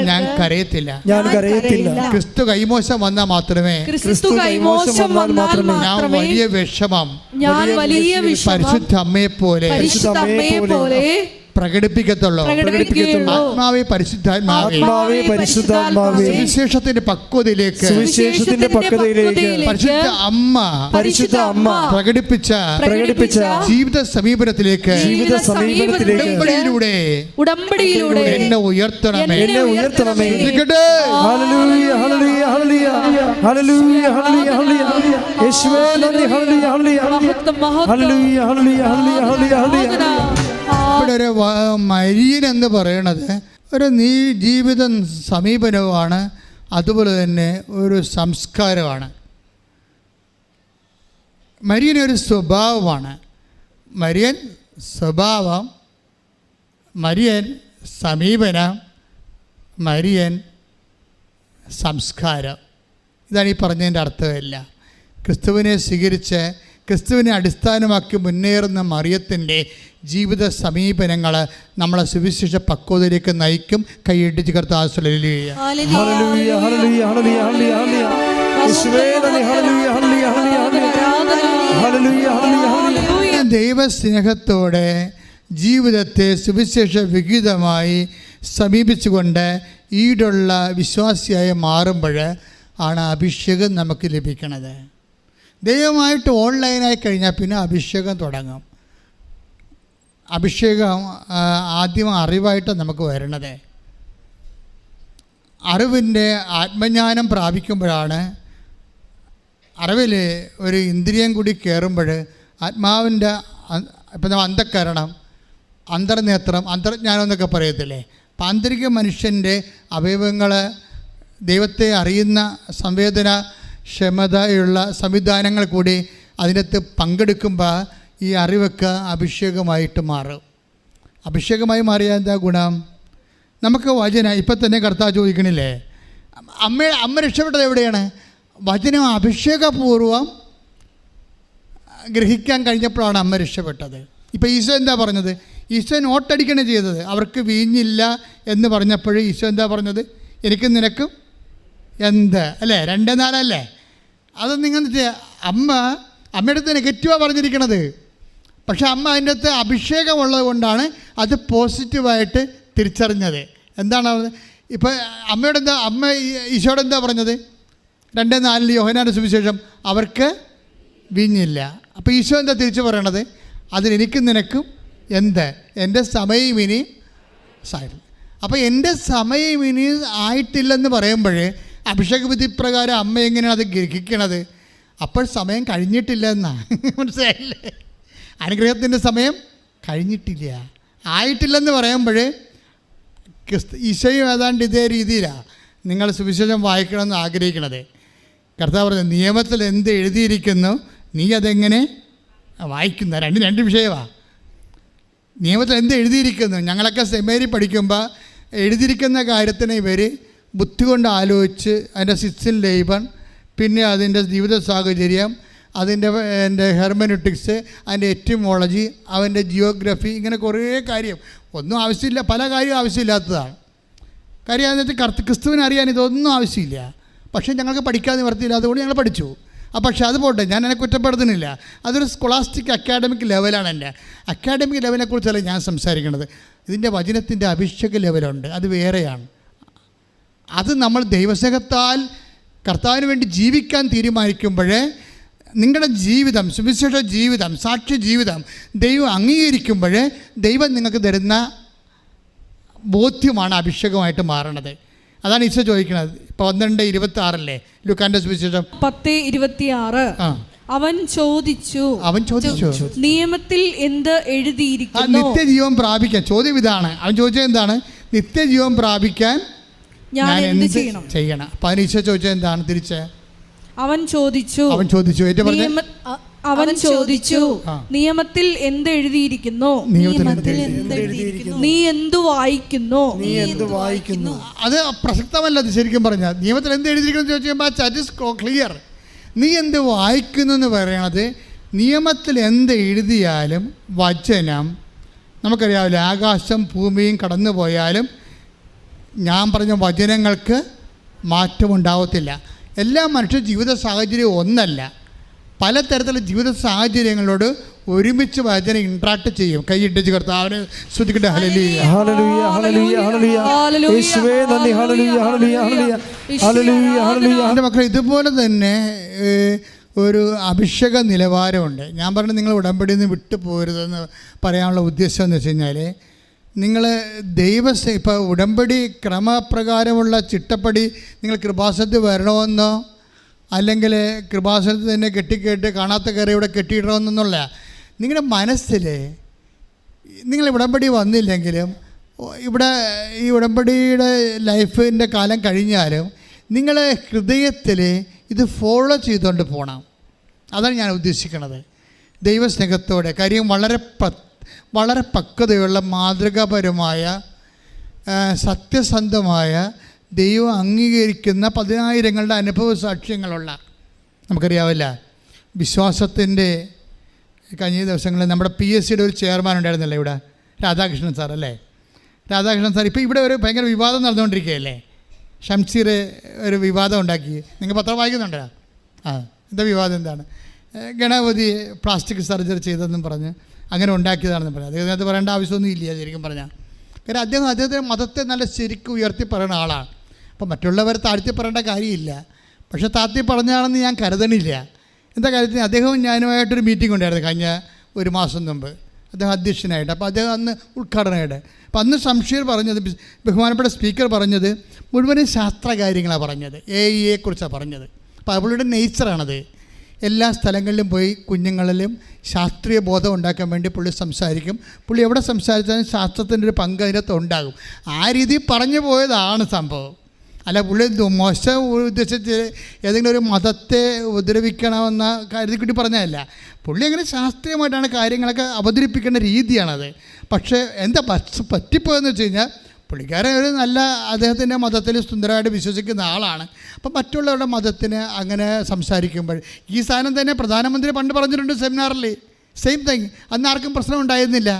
ഞാൻ കരയത്തില്ല. ക്രിസ്തു കൈമോശം വന്നാൽ മാത്രമേ ഞാൻ വലിയ വിഷമം പരിശുദ്ധ അമ്മയെ പോലെ പ്രകടിപ്പിക്കത്തുള്ളൂ. ആത്മാവേ പരിശുദ്ധാത്മാവേ സുവിശേഷത്തിന്റെ പക്വതയിലേക്ക് പരിശുദ്ധ അമ്മ പ്രകടിപ്പിച്ച ജീവിത സമീപനത്തിലേക്ക് ഉടമ്പടിയിലൂടെ എന്നെ ഉയർത്തണമേ. ഇവിടെ ഒരു മരിയൻ എന്ന് പറയണത് ഒരു ജീവിത സമീപനവുമാണ്, അതുപോലെ തന്നെ ഒരു സംസ്കാരമാണ്. മരിയൻ ഒരു സ്വഭാവമാണ്. മരിയൻ സ്വഭാവം, മരിയൻ സമീപനം, മരിയൻ സംസ്കാരം. ഇതാണ് ഈ പറഞ്ഞതിൻ്റെ അർത്ഥമല്ല. ക്രിസ്തുവിനെ സ്വീകരിച്ച് ക്രിസ്തുവിനെ അടിസ്ഥാനമാക്കി മുന്നേറുന്ന മറിയത്തിൻ്റെ ജീവിത സമീപനങ്ങൾ നമ്മളെ സുവിശേഷ പക്വതയിലേക്ക് നയിക്കും. കൈയിടിച്ച് കർത്താവ് ദൈവസ്നേഹത്തോടെ ജീവിതത്തെ സുവിശേഷ വിഹിതമായി സമീപിച്ചുകൊണ്ട് ഈടുള്ള വിശ്വാസിയായി മാറുമ്പോൾ ആണ് അഭിഷേകം നമുക്ക് ലഭിക്കണത്. ദൈവമായിട്ട് ഓൺലൈനായി കഴിഞ്ഞാൽ പിന്നെ അഭിഷേകം തുടങ്ങും. അഭിഷേകം ആദ്യം അറിവായിട്ട് നമുക്ക് വരണത്. അറിവിൻ്റെ ആത്മജ്ഞാനം പ്രാപിക്കുമ്പോഴാണ്, അറിവിൽ ഒരു ഇന്ദ്രിയം കൂടി കയറുമ്പോൾ ആത്മാവിൻ്റെ ഇപ്പം അന്ധക്കരണം, അന്തർനേത്രം, അന്തർജ്ഞാനം എന്നൊക്കെ പറയത്തില്ലേ. അപ്പം ആന്തരിക മനുഷ്യൻ്റെ അവയവങ്ങൾ ദൈവത്തെ അറിയുന്ന സംവേദന ക്ഷമതയുള്ള സംവിധാനങ്ങൾ കൂടി അതിനകത്ത് പങ്കെടുക്കുമ്പോൾ ഈ അറിവൊക്കെ അഭിഷേകമായിട്ട് മാറും. അഭിഷേകമായി മാറിയാൽ എന്താ ഗുണം? നമുക്ക് വചനം ഇപ്പം തന്നെ കർത്താവ് ചോദിക്കണില്ലേ, അമ്മ രക്ഷപ്പെട്ടത് എവിടെയാണ്? വചനം അഭിഷേകപൂർവം ഗ്രഹിക്കാൻ കഴിഞ്ഞപ്പോഴാണ് അമ്മ രക്ഷപ്പെട്ടത്. ഇപ്പം ഈശോ എന്താ പറഞ്ഞത്? ഈശോ നോട്ടടിക്കണേ ചെയ്തത്. അവർക്ക് വീഞ്ഞില്ല എന്ന് പറഞ്ഞപ്പോൾ ഈശോ എന്താ പറഞ്ഞത്? എനിക്കും നിനക്കും എന്ത് അല്ലേ? 2:4 അല്ലേ? അത് നിങ്ങൾ അമ്മയുടെ അടുത്ത് നെഗറ്റീവാണ് പറഞ്ഞിരിക്കണത്. പക്ഷെ അമ്മ അതിൻ്റെ അകത്ത് അഭിഷേകമുള്ളത് കൊണ്ടാണ് അത് പോസിറ്റീവായിട്ട് തിരിച്ചറിഞ്ഞത്. എന്താണ് ഇപ്പം ഈശോയോട് എന്താ പറഞ്ഞത്? 2:4 യോഹന്നാന്റെ സുവിശേഷം, അവർക്ക് വീഞ്ഞില്ല. അപ്പോൾ ഈശോ എന്താ തിരിച്ചു പറയണത്? അതിനെനിക്കും നിനക്കും എന്ത്? എൻ്റെ സമയം ഇനി സായി. അപ്പോൾ എൻ്റെ സമയം ഇനി ആയിട്ടില്ലെന്ന് പറയുമ്പോൾ അഭിഷേക വിധി പ്രകാരം അമ്മ എങ്ങനെയാണ് അത് ഗ്രഹിക്കണത്? അപ്പോൾ സമയം കഴിഞ്ഞിട്ടില്ല എന്നാ. മനസ്സിലായില്ലേ? അനുഗ്രഹത്തിൻ്റെ സമയം കഴിഞ്ഞിട്ടില്ല, ആയിട്ടില്ലെന്ന് പറയുമ്പോൾ ഈശോയും ഏതാണ്ട് ഇതേ രീതിയിലാണ് നിങ്ങൾ സുവിശേഷം വായിക്കണമെന്ന് ആഗ്രഹിക്കണത്. കർത്താവ് പറഞ്ഞു, നിയമത്തിൽ എന്ത് എഴുതിയിരിക്കുന്നു നീ അതെങ്ങനെ വായിക്കുന്ന. രണ്ട് വിഷയമാണ്. നിയമത്തിൽ എന്ത് എഴുതിയിരിക്കുന്നു, ഞങ്ങളൊക്കെ സെമിനാരി പഠിക്കുമ്പോൾ എഴുതിയിരിക്കുന്ന കാര്യത്തിന് ഇവർ ബുദ്ധി കൊണ്ട് ആലോചിച്ച് അതിൻ്റെ സിക്സിൻ ലേബൺ, പിന്നെ അതിൻ്റെ ജീവിത സാഹചര്യം, അതിൻ്റെ ഹെർമനറ്റിക്സ്, അതിൻ്റെ എറ്റിമോളജി, അവൻ്റെ ജിയോഗ്രഫി, ഇങ്ങനെ കുറേ കാര്യം. ഒന്നും ആവശ്യമില്ല, പല കാര്യവും ആവശ്യമില്ലാത്തതാണ്. കാര്യം അതിനകത്ത് ക്രിസ്തുവിനെ അറിയാൻ ഇതൊന്നും ആവശ്യമില്ല. പക്ഷേ ഞങ്ങൾക്ക് പഠിക്കാതെ നിവർത്തിയില്ല, അതുകൊണ്ട് ഞങ്ങൾ പഠിച്ചു. പക്ഷേ അത് പോട്ടെ, ഞാൻ എന്നെ കുറ്റപ്പെടുത്തുന്നില്ല. അതൊരു സ്കോളാസ്റ്റിക് അക്കാഡമിക് ലെവലാണ്. എൻ്റെ അക്കാഡമിക് ലെവലിനെക്കുറിച്ചല്ല ഞാൻ സംസാരിക്കുന്നത്. ഇതിൻ്റെ വചനത്തിൻ്റെ അഭിഷേക ലെവലുണ്ട്, അത് വേറെയാണ്. അത് നമ്മൾ ദൈവസ്നേഹത്താൽ കർത്താവിന് വേണ്ടി ജീവിക്കാൻ തീരുമാനിക്കുമ്പോൾ നിങ്ങളുടെ ജീവിതം, സുവിശേഷ ജീവിതം, സാക്ഷ്യ ജീവിതം ദൈവം അംഗീകരിക്കുമ്പോൾ ദൈവം നിങ്ങൾക്ക് തരുന്ന ബോധ്യമാണ് അഭിഷേകമായിട്ട് മാറണത്. അതാണ് ഈശോ ചോദിക്കുന്നത്. 12:26 ലൂക്കാന്റെ സുവിശേഷം 10:26. അവൻ ചോദിച്ചു നിയമത്തിൽ എന്ത് എഴുതിയിരിക്കുന്നു? നിത്യജീവൻ പ്രാപിക്കാൻ. ചോദ്യം ഇതാണ്. അവൻ ചോദിച്ചത് എന്താണ്? നിത്യജീവൻ പ്രാപിക്കാൻ ഞാൻ എന്ത് ചെയ്യണം? അപ്പൊ അതിന് ഈശോ ചോദിച്ചത് എന്താണ്? തിരിച്ച് അവൻ ചോദിച്ചു നിയമത്തിൽ എന്ത് എഴുതിയിരിക്കുന്നു? നീ എന്തു വായിക്കുന്നു? അത് പ്രസക്തമല്ല. അത് ശരിക്കും പറഞ്ഞാൽ നിയമത്തിൽ എന്ത് എഴുതിയിരിക്കുന്നു ചോദിക്കുമ്പോൾ ക്ലിയർ. നീ എന്ത് വായിക്കുന്നു എന്ന് പറയണത്, നിയമത്തിൽ എന്ത് എഴുതിയാലും വചനം നമുക്കറിയാവില്ല. ആകാശം ഭൂമിയും കടന്നു പോയാലും ഞാൻ പറഞ്ഞ വചനങ്ങൾക്ക് മാറ്റമുണ്ടാവത്തില്ല. എല്ലാ മനുഷ്യ ജീവിത സാഹചര്യവും ഒന്നല്ല. പലതരത്തിലുള്ള ജീവിത സാഹചര്യങ്ങളോട് ഒരുമിച്ച് വചനം ഇൻട്രാക്ട് ചെയ്യും. കൈയിട്ടിച്ച് കർത്താവിനെ സ്തുതിക്കട്ടെ. ഹല്ലേലൂയ ഹല്ലേലൂയ ഹല്ലേലൂയ ഹല്ലേലൂയ യേശുവേ നന്ദി. ഹല്ലേലൂയ ഹല്ലേലൂയ ഹല്ലേലൂയ ഹല്ലേലൂയ ഹല്ലേലൂയ. എൻ്റെ മക്കളെ, ഇതുപോലെ തന്നെ ഒരു അഭിഷേക നിലവാരമുണ്ട്. ഞാൻ പറഞ്ഞു നിങ്ങൾ ഉടമ്പടിയിൽ നിന്ന് വിട്ടു പോരുതെന്ന് പറയാനുള്ള ഉദ്ദേശം എന്ന് വെച്ച് കഴിഞ്ഞാൽ, നിങ്ങൾ ഇപ്പോൾ ഉടമ്പടി ക്രമപ്രകാരമുള്ള ചിട്ടപ്പടി നിങ്ങൾ കൃപാസനത്തിൽ വരണമെന്നോ അല്ലെങ്കിൽ കൃപാസനത്തിൽ തന്നെ കെട്ടിക്കേട്ട് കാണാത്ത കയറി ഇവിടെ കെട്ടിയിടണമെന്നൊന്നുമില്ല. നിങ്ങളുടെ മനസ്സിൽ നിങ്ങൾ ഉടമ്പടി വന്നില്ലെങ്കിലും ഇവിടെ ഈ ഉടമ്പടിയുടെ ലൈഫിൻ്റെ കാലം കഴിഞ്ഞാലും നിങ്ങളെ ഹൃദയത്തിൽ ഇത് ഫോളോ ചെയ്തുകൊണ്ട് പോകണം. അതാണ് ഞാൻ ഉദ്ദേശിക്കുന്നത്. ദൈവസ്നേഹത്തോടെ. കാര്യം വളരെ പക്വതയുള്ള മാതൃകാപരമായ സത്യസന്ധമായ ദൈവം അംഗീകരിക്കുന്ന 10,000ങ്ങളുടെ അനുഭവ സാക്ഷ്യങ്ങളുള്ള, നമുക്കറിയാവില്ല, വിശ്വാസത്തിൻ്റെ കഴിഞ്ഞ ദിവസങ്ങളിൽ നമ്മുടെ PSCയുടെ ഒരു ചെയർമാൻ ഉണ്ടായിരുന്നല്ലേ ഇവിടെ, രാധാകൃഷ്ണൻ സാർ അല്ലേ? രാധാകൃഷ്ണൻ സാർ ഇപ്പോൾ ഇവിടെ ഒരു ഭയങ്കര വിവാദം നടന്നുകൊണ്ടിരിക്കുകയല്ലേ? ഷംസീർ ഒരു വിവാദം ഉണ്ടാക്കി. നിങ്ങൾ പത്രം വായിക്കുന്നുണ്ടോ? എന്താ വിവാദം? എന്താണ്? ഗണപതി പ്ലാസ്റ്റിക് സർജറി ചെയ്തതെന്നും പറഞ്ഞ് അങ്ങനെ ഉണ്ടാക്കിയതാണെന്ന് പറയാം. അദ്ദേഹത്തിനകത്ത് പറയേണ്ട ആവശ്യമൊന്നും ഇല്ല ശരിക്കും പറഞ്ഞാൽ. കാരണം അദ്ദേഹത്തിൻ്റെ മതത്തെ നല്ല ശരിക്കും ഉയർത്തി പറയുന്ന ആളാണ്. അപ്പോൾ മറ്റുള്ളവരെ താഴ്ത്തി പറയേണ്ട കാര്യമില്ല. പക്ഷേ താഴ്ത്തി പറഞ്ഞാണെന്ന് ഞാൻ കരുതണില്ല. എന്താ കാര്യത്തിന്? അദ്ദേഹവും ഞാനുമായിട്ടൊരു മീറ്റിംഗ് ഉണ്ടായിരുന്നു കഴിഞ്ഞ ഒരു മാസം മുമ്പ്, അദ്ദേഹം അധ്യക്ഷനായിട്ട്. അപ്പോൾ അദ്ദേഹം അന്ന് ഉദ്ഘാടനമായിട്ട്. അപ്പോൾ അന്ന് ഷംസീർ പറഞ്ഞത്, ബഹുമാനപ്പെട്ട സ്പീക്കർ പറഞ്ഞത് മുഴുവനും ശാസ്ത്ര കാര്യങ്ങളാണ് പറഞ്ഞത്. AI കുറിച്ചാണ് പറഞ്ഞത്. അപ്പോൾ അവളുടെ നേച്ചറാണത്. എല്ലാ സ്ഥലങ്ങളിലും പോയി കുഞ്ഞുങ്ങളിലും ശാസ്ത്രീയ ബോധം ഉണ്ടാക്കാൻ വേണ്ടി പുള്ളി സംസാരിക്കും. പുള്ളി എവിടെ സംസാരിച്ചാലും ശാസ്ത്രത്തിൻ്റെ ഒരു പങ്ക് അതിനകത്ത് ഉണ്ടാകും. ആ രീതിയിൽ പറഞ്ഞു പോയതാണ് സംഭവം. അല്ല പുള്ളി മോശം ഉദ്ദേശിച്ച് ഏതെങ്കിലും ഒരു മതത്തെ ഉപദ്രവിക്കണമെന്ന കാര്യത്തിൽ കൂടി പറഞ്ഞതല്ല. പുള്ളി അങ്ങനെ ശാസ്ത്രീയമായിട്ടാണ് കാര്യങ്ങളൊക്കെ അവതരിപ്പിക്കേണ്ട രീതിയാണത്. പക്ഷേ എന്താ പറ്റിപ്പോയെന്ന് വെച്ച് കഴിഞ്ഞാൽ, പുള്ളിക്കാരൻ ഒരു നല്ല അദ്ദേഹത്തിൻ്റെ മതത്തിൽ സുന്ദരമായിട്ട് വിശ്വസിക്കുന്ന ആളാണ്. അപ്പം മറ്റുള്ളവരുടെ മതത്തിന് അങ്ങനെ സംസാരിക്കുമ്പോൾ ഈ സാധനം തന്നെ പ്രധാനമന്ത്രി പണ്ട് പറഞ്ഞിട്ടുണ്ട് സെമിനാറിൽ. Same thing. അന്ന് ആർക്കും പ്രശ്നം ഉണ്ടായിരുന്നില്ല.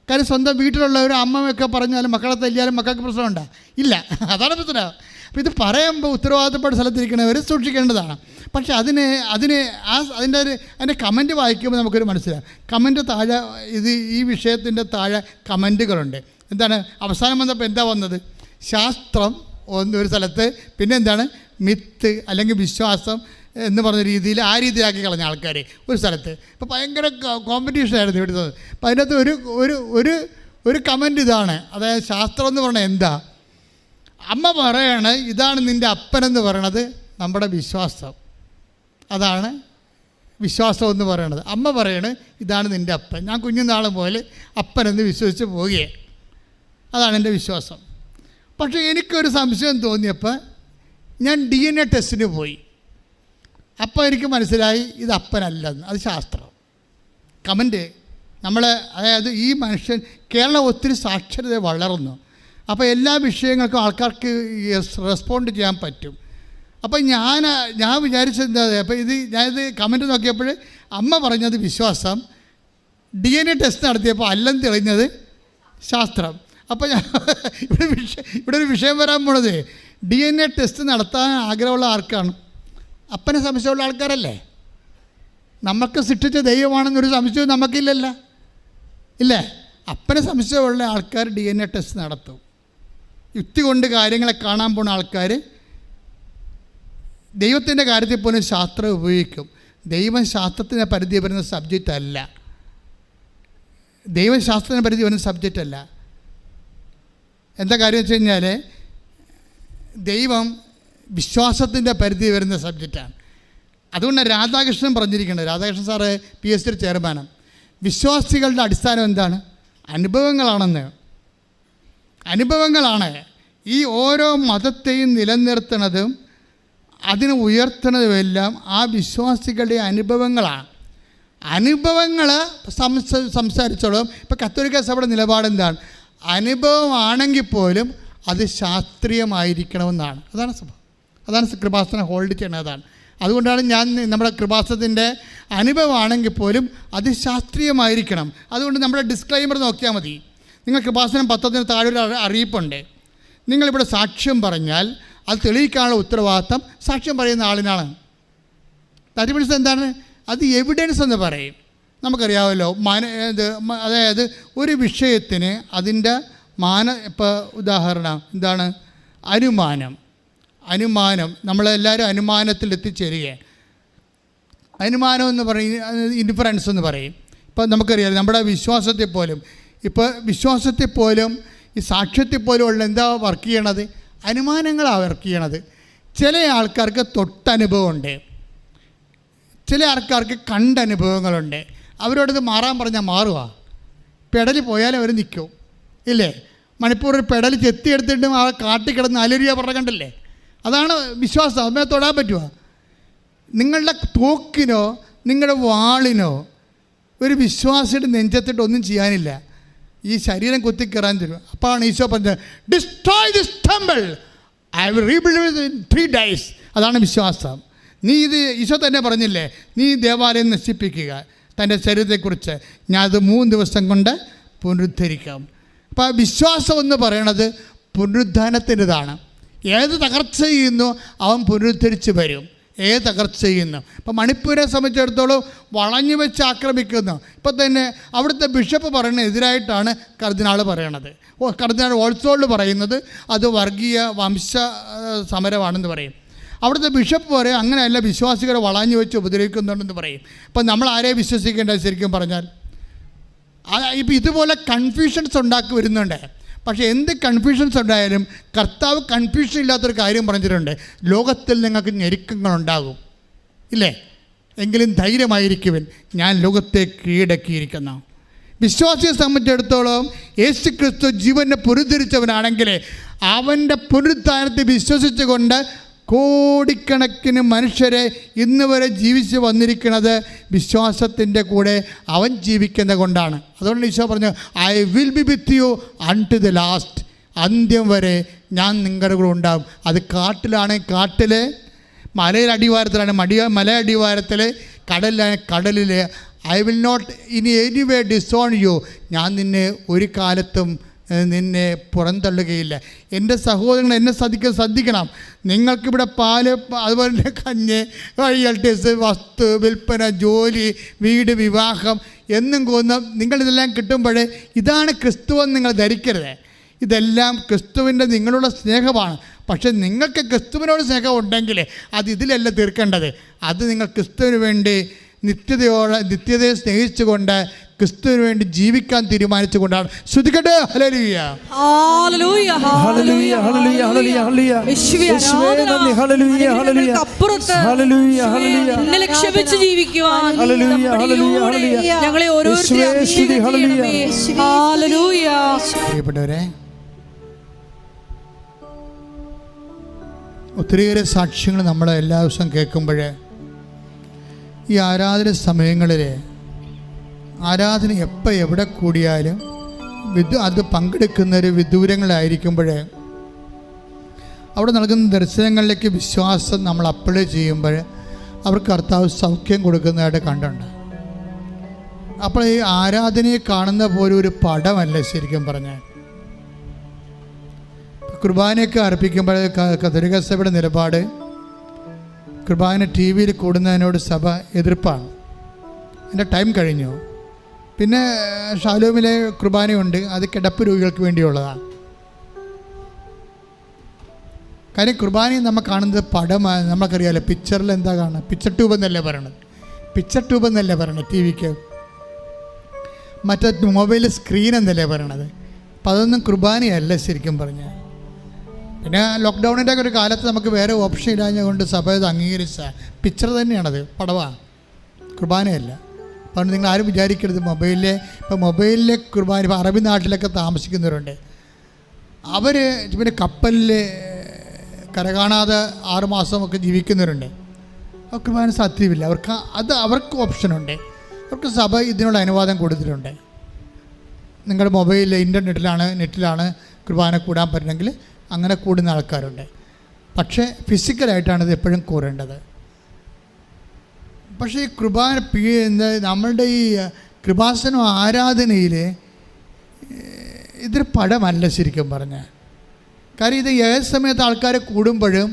കാര്യം സ്വന്തം വീട്ടിലുള്ള ഒരു അമ്മയൊക്കെ പറഞ്ഞാലും മക്കളെ തല്ലിയാലും മക്കൾക്ക് പ്രശ്നമുണ്ടോ? ഇല്ല. അതാണ് പ്രശ്നം. അപ്പോൾ ഇത് പറയുമ്പോൾ ഉത്തരവാദിത്തപ്പെട്ട സ്ഥലത്തിരിക്കണവർ സൂക്ഷിക്കേണ്ടതാണ്. പക്ഷേ അതിൻ്റെ കമൻറ്റ് വായിക്കുമ്പോൾ നമുക്കൊരു മനസ്സിലാവും. കമൻറ്റ് താഴെ ഈ വിഷയത്തിൻ്റെ താഴെ കമൻറ്റുകളുണ്ട്. എന്താണ് അവസാനം വന്നപ്പോൾ എന്താ വന്നത്? ശാസ്ത്രം ഒരു സ്ഥലത്ത്, പിന്നെ എന്താണ് മിത്ത് അല്ലെങ്കിൽ വിശ്വാസം എന്ന് പറഞ്ഞ രീതിയിൽ ആ രീതിയിലാക്കി കളഞ്ഞ ആൾക്കാർ ഒരു സ്ഥലത്ത്. ഇപ്പോൾ ഭയങ്കര കോമ്പറ്റീഷനായിരുന്നു ഇവിടുത്തെ. അപ്പോൾ അതിനകത്ത് ഒരു കമൻറ്റ് ഇതാണ്, അതായത് ശാസ്ത്രം എന്ന് പറഞ്ഞാൽ എന്താ? അമ്മ പറയാണ് ഇതാണ് നിൻ്റെ അപ്പനെന്ന് പറയണത് നമ്മുടെ വിശ്വാസം. അതാണ് വിശ്വാസം എന്ന് പറയണത്. അമ്മ പറയണത് ഇതാണ് നിൻ്റെ അപ്പൻ. ഞാൻ കുഞ്ഞുനാൾ പോലെ അപ്പനെന്ന് വിശ്വസിച്ച് പോവുകയാണ്. അതാണ് എൻ്റെ വിശ്വാസം. പക്ഷേ എനിക്കൊരു സംശയം തോന്നിയപ്പോൾ ഞാൻ DNA ടെസ്റ്റിന് പോയി. അപ്പോൾ എനിക്ക് മനസ്സിലായി ഇത് അപ്പനല്ലെന്ന്. അത് ശാസ്ത്രം കമൻറ്റ് നമ്മൾ, അതായത് ഈ മനുഷ്യൻ കേരളം ഒത്തിരി സാക്ഷരത വളർന്നു. അപ്പോൾ എല്ലാ വിഷയങ്ങൾക്കും ആൾക്കാർക്ക് റെസ്പോണ്ട് ചെയ്യാൻ പറ്റും. അപ്പോൾ ഞാൻ വിചാരിച്ചത് എന്താ, അപ്പോൾ ഞാനിത് കമൻറ്റ് നോക്കിയപ്പോൾ അമ്മ പറഞ്ഞത് വിശ്വാസം, DNA ടെസ്റ്റ് നടത്തിയപ്പോൾ അല്ലെന്ന് തെളിഞ്ഞത് ശാസ്ത്രം. അപ്പോൾ ഞാൻ ഇവിടെ ഒരു വിഷയം വരാൻ പോണത്, DNA ടെസ്റ്റ് നടത്താൻ ആഗ്രഹമുള്ള ആർക്കാണ്? അപ്പനെ സംശയമുള്ള ആൾക്കാരല്ലേ? നമുക്ക് സൃഷ്ടിച്ച ദൈവമാണെന്നൊരു സംശയവും നമുക്കില്ലല്ലോ, ഇല്ലേ? അപ്പനെ സംശയമുള്ള ആൾക്കാർ DNA ടെസ്റ്റ് നടത്തും. യുക്തി കൊണ്ട് കാര്യങ്ങളെ കാണാൻ പോകുന്ന ആൾക്കാർ ദൈവത്തിൻ്റെ കാര്യത്തിൽ പോലും ശാസ്ത്രം ഉപയോഗിക്കും. ദൈവം ശാസ്ത്രത്തിൻ്റെ പരിധി വരുന്ന സബ്ജക്റ്റ് അല്ല. ദൈവം ശാസ്ത്രത്തിൻ്റെ പരിധി വരുന്ന സബ്ജക്റ്റ് അല്ല. എന്താ കാര്യം വെച്ച് കഴിഞ്ഞാൽ ദൈവം വിശ്വാസത്തിൻ്റെ പരിധി വരുന്ന സബ്ജക്റ്റാണ്. അതുകൊണ്ട് രാധാകൃഷ്ണൻ പറഞ്ഞിരിക്കുന്നത്, രാധാകൃഷ്ണൻ സാറ് PhD ചെയർമാനാണ്, വിശ്വാസികളുടെ അടിസ്ഥാനം എന്താണ്? അനുഭവങ്ങളാണെന്ന്. അനുഭവങ്ങളാണ് ഈ ഓരോ മതത്തെയും നിലനിർത്തുന്നതും അതിനെ ഉയർത്തുന്നതുമെല്ലാം ആ വിശ്വാസികളുടെ അനുഭവങ്ങളാണ്. അനുഭവങ്ങൾ സംസാരിച്ചോളും. ഇപ്പോൾ കത്തോലിക്ക സഭയുടെ നിലപാടെന്താണ്? അനുഭവമാണെങ്കിൽ പോലും അത് ശാസ്ത്രീയമായിരിക്കണമെന്നാണ്. അതാണ് സഭ, അതാണ് കൃപാസനം ഹോൾഡ് ചെയ്യുന്നത്. അതാണ് അതുകൊണ്ടാണ് ഞാൻ നമ്മുടെ കൃപാസനത്തിൻ്റെ അനുഭവമാണെങ്കിൽ പോലും അത് ശാസ്ത്രീയമായിരിക്കണം. അതുകൊണ്ട് നമ്മുടെ ഡിസ്ക്ലൈമർ നോക്കിയാൽ മതി. നിങ്ങൾ കൃപാസനം 10 താഴെ ഒരു അറിയിപ്പുണ്ട്. നിങ്ങളിവിടെ സാക്ഷ്യം പറഞ്ഞാൽ അത് തെളിയിക്കാനുള്ള ഉത്തരവാദിത്തം സാക്ഷ്യം പറയുന്ന ആളിനാണ്. ദാറ്റ് മീൻസ് എന്താണ്? അത് എവിഡൻസ് എന്ന് പറയും. നമുക്കറിയാമല്ലോ, അതായത് ഒരു വിഷയത്തിന് അതിൻ്റെ ഇപ്പോൾ ഉദാഹരണം എന്താണ്? അനുമാനം നമ്മളെല്ലാവരും അനുമാനത്തിൽ എത്തിച്ചേരുകയാണ്. അനുമാനം എന്ന് പറയും, ഇൻഫറൻസ് എന്ന് പറയും. ഇപ്പോൾ നമുക്കറിയാം നമ്മുടെ വിശ്വാസത്തിൽ പോലും ഈ സാക്ഷ്യത്തിൽ പോലും ഉള്ള എന്താ വർക്ക് ചെയ്യണത്? അനുമാനങ്ങളാണ് വർക്ക് ചെയ്യണത്. ചില ആൾക്കാർക്ക് തൊട്ടനുഭവമുണ്ട്, ചില ആൾക്കാർക്ക് കണ്ടനുഭവങ്ങളുണ്ട്. അവരോടത് മാറാൻ പറഞ്ഞാൽ മാറുക. പെടൽ പോയാലും അവർ നിൽക്കും, ഇല്ലേ? മണിപ്പൂർ പെടൽ ചെത്തിയെടുത്തിട്ട് ആ കാട്ടിക്കിടന്ന് അലരിയ പറഞ്ഞ കണ്ടല്ലേ? അതാണ് വിശ്വാസം. അതിനെ തൊടാൻ പറ്റുമോ? നിങ്ങളുടെ തോക്കിനോ നിങ്ങളുടെ വാളിനോ ഒരു വിശ്വാസിയുടെ നെഞ്ചത്തിട്ട് ഒന്നും ചെയ്യാനില്ല. ഈ ശരീരം കുത്തിക്കയറാൻ തരും. അപ്പോഴാണ് ഈശോ പറഞ്ഞത്, destroy this temple, I will rebuild in 3 days. അതാണ് വിശ്വാസം. ഈശോ തന്നെ പറഞ്ഞില്ലേ, നീ ദേവാലയം നശിപ്പിക്കുക, തൻ്റെ ശരീരത്തെക്കുറിച്ച് ഞാൻ അത് 3 ദിവസം കൊണ്ട് പുനരുദ്ധരിക്കാം. അപ്പോൾ ആ വിശ്വാസം എന്ന് പറയണത് പുനരുദ്ധാനത്തിൻ്റെതാണ്. ഏത് തകർച്ച ചെയ്യുന്നു അവൻ പുനരുദ്ധരിച്ച് വരും. ഏത് തകർച്ച ചെയ്യുന്നു. ഇപ്പോൾ മണിപ്പൂരെ സംബന്ധിച്ചിടത്തോളം വളഞ്ഞു വെച്ച് ആക്രമിക്കുന്നു. ഇപ്പോൾ തന്നെ അവിടുത്തെ ബിഷപ്പ് പറയുന്ന എതിരായിട്ടാണ് കർദിനാൾ പറയണത്. കർദിനാൾ ഓൾസോൾഡ് പറയുന്നത് അത് വർഗീയ വംശ സമരമാണെന്ന് പറയും. അവിടുത്തെ ബിഷപ്പ് പറയും അങ്ങനെയല്ല, വിശ്വാസികളെ വളഞ്ഞു വെച്ച് ഉപദ്രവിക്കുന്നുണ്ടെന്ന് പറയും. ഇപ്പം നമ്മൾ ആരെയും വിശ്വസിക്കേണ്ടത് ശരിക്കും പറഞ്ഞാൽ? ഇപ്പം ഇതുപോലെ കൺഫ്യൂഷൻസ് ഉണ്ടാക്കി വരുന്നുണ്ട്. പക്ഷേ എന്ത് കൺഫ്യൂഷൻസ് ഉണ്ടായാലും കർത്താവ് കൺഫ്യൂഷൻ ഇല്ലാത്തൊരു കാര്യം പറഞ്ഞിട്ടുണ്ട്, ലോകത്തിൽ നിങ്ങൾക്ക് ഞെരുക്കങ്ങളുണ്ടാകും, ഇല്ലേ? എങ്കിലും ധൈര്യമായിരിക്കുവിൻ, ഞാൻ ലോകത്തെ കീഴടക്കിയിരിക്കുന്നു. വിശ്വാസിയെ സംബന്ധിച്ചിടത്തോളം യേശു ക്രിസ്തു ജീവനെ പുനരുദ്ധരിച്ചവനാണെങ്കിൽ അവൻ്റെ പുനരുദ്ധാനത്തെ വിശ്വസിച്ചുകൊണ്ട് കോടിക്കണക്കിന് മനുഷ്യരെ ഇന്ന് വരെ ജീവിച്ച് വന്നിരിക്കുന്നത് വിശ്വാസത്തിൻ്റെ കൂടെ അവൻ ജീവിക്കുന്നത് കൊണ്ടാണ്. അതുകൊണ്ട് ഈശോ പറഞ്ഞു, I will be with you unto the last. അന്ത്യം വരെ ഞാൻ നിങ്ങളുടെ കൂടെ ഉണ്ടാകും. അത് കാട്ടിലാണെങ്കിൽ കാട്ടിൽ, മലയടിവാരത്തിലാണ് മലയടിവാരത്തിൽ, കടലിൽ. I will not in any way disown you. ഞാൻ നിന്നെ ഒരു കാലത്തും നിന്നെ പുറന്തള്ളുകയില്ല. എൻ്റെ സഹോദരങ്ങൾ എന്നെ ശ്രദ്ധിക്കണം. നിങ്ങൾക്കിവിടെ പാല്, അതുപോലെ തന്നെ കഞ്ഞ്, റോയൽറ്റീസ്, വസ്തു വിൽപ്പന, ജോലി, വീട്, വിവാഹം എന്നും നിങ്ങളിതെല്ലാം കിട്ടുമ്പോൾ ഇതാണ് ക്രിസ്തുവെന്ന് നിങ്ങൾ ധരിക്കരുത്. ഇതെല്ലാം ക്രിസ്തുവിൻ്റെ നിങ്ങളുടെ സ്നേഹമാണ്. പക്ഷെ നിങ്ങൾക്ക് ക്രിസ്തുവിനോട് സ്നേഹം ഉണ്ടെങ്കിൽ അത് ഇതിലല്ല തീർക്കേണ്ടത്. അത് നിങ്ങൾ ക്രിസ്തുവിന് വേണ്ടി നിത്യതയെ സ്നേഹിച്ചുകൊണ്ട് ക്രിസ്തുവിന് വേണ്ടി ജീവിക്കാൻ തീരുമാനിച്ചുകൊണ്ടാണ്. ശ്രുതികട്ടെ, ഹല്ലേലൂയ, ഹല്ലേലൂയ, ഹല്ലേലൂയ, ഹല്ലേലൂയ, ഹല്ലേലൂയ. യേശുവേ നന്ദി, ഹല്ലേലൂയ, ഹല്ലേലൂയ. അപ്പുറത്ത് ഹല്ലേലൂയ, ഹല്ലേലൂയ, നിന്നെ ലക്ഷ്യമിച്ച് ജീവിക്കുവാൻ ഹല്ലേലൂയ, ഹല്ലേലൂയ, ഹല്ലേലൂയ. ഞങ്ങളെ ഓരോരുത്തരെയും ഹല്ലേലൂയ, ഹല്ലേലൂയ. പ്രിയപ്പെട്ടവരെ, ഒത്തിരിയേറെ സാക്ഷ്യങ്ങൾ നമ്മൾ എല്ലാ ദിവസവും കേൾക്കുമ്പോൾ ഈ ആരാധന സമയങ്ങളിൽ ആരാധന എപ്പോൾ എവിടെ കൂടിയാലും അത് പങ്കെടുക്കുന്നവർ വിദൂരങ്ങളായിരിക്കുമ്പോൾ അവിടെ നൽകുന്ന ദർശനങ്ങളിലേക്ക് വിശ്വാസം നമ്മൾ അപ്ലൈ ചെയ്യുമ്പോൾ അവർക്ക് കർത്താവ് സൗഖ്യം കൊടുക്കുന്നതായിട്ട് കണ്ടുണ്ട്. അപ്പോൾ ഈ ആരാധനയെ കാണുന്ന പോലെ ഒരു പടമല്ല ശരിക്കും പറഞ്ഞാൽ. കുർബാനയൊക്കെ അർപ്പിക്കുമ്പോൾ കത്തോലിക്ക സഭയുടെ നിലപാട് കുർബാന ടി വിയിൽ കൂടുന്നതിനോട് സഭ എതിർപ്പാണ്. എൻ്റെ ടൈം കഴിഞ്ഞു. പിന്നെ ഷാലോമിലെ കുർബാനയുണ്ട്, അത് കിടപ്പ് രോഗികൾക്ക് വേണ്ടിയുള്ളതാണ്. കാര്യം കുർബാനയും നമ്മൾ കാണുന്നത് പടമാണ്. നമുക്കറിയാമല്ലോ പിക്ചറിൽ എന്താ കാണുക, പിക്ചർ ട്യൂബ് എന്നല്ലേ പറയണത്, പിക്ചർ ട്യൂബ് എന്നല്ലേ പറയണത് ടി വിക്ക്, മറ്റേ മൊബൈൽ സ്ക്രീൻ എന്നല്ലേ പറയണത്. അപ്പം അതൊന്നും കുർബാനയല്ല ശരിക്കും പറഞ്ഞാൽ. പിന്നെ ലോക്ക്ഡൗണിൻ്റെ ഒക്കെ ഒരു കാലത്ത് നമുക്ക് വേറെ ഓപ്ഷൻ ഇല്ലാഞ്ഞതുകൊണ്ട് സഭ ഇത് അംഗീകരിച്ച പിക്ചർ തന്നെയാണത്, പടവാണ്, കുർബാനയല്ല. അതുകൊണ്ട് നിങ്ങൾ ആരും വിചാരിക്കരുത് മൊബൈലിലെ കുർബാന. ഇപ്പോൾ അറബി നാട്ടിലൊക്കെ താമസിക്കുന്നവരുണ്ട്, അവർ പിന്നെ കപ്പലിൽ കരകാണാതെ 6 മാസമൊക്കെ ജീവിക്കുന്നവരുണ്ട്. ആ കുർബാന സാധ്യമില്ല അവർക്ക് ഓപ്ഷനുണ്ട്. അവർക്ക് സഭ ഇതിനുള്ള അനുവാദം കൊടുത്തിട്ടുണ്ട്. നിങ്ങളുടെ മൊബൈലിൽ നെറ്റിലാണ് കുർബാന കൂടാൻ പറ്റണമെങ്കിൽ അങ്ങനെ കൂടുന്ന ആൾക്കാരുണ്ട്. പക്ഷേ ഫിസിക്കലായിട്ടാണ് ഇത് എപ്പോഴും കൂറേണ്ടത്. പക്ഷേ ഈ കുർബാന നമ്മളുടെ ഈ കൃപാസനം ആരാധനയിൽ ഇതൊരു പടമല്ല ശരിക്കും പറഞ്ഞാൽ. കാര്യം ഇത് ഏത് സമയത്ത് ആൾക്കാർ കൂടുമ്പോഴും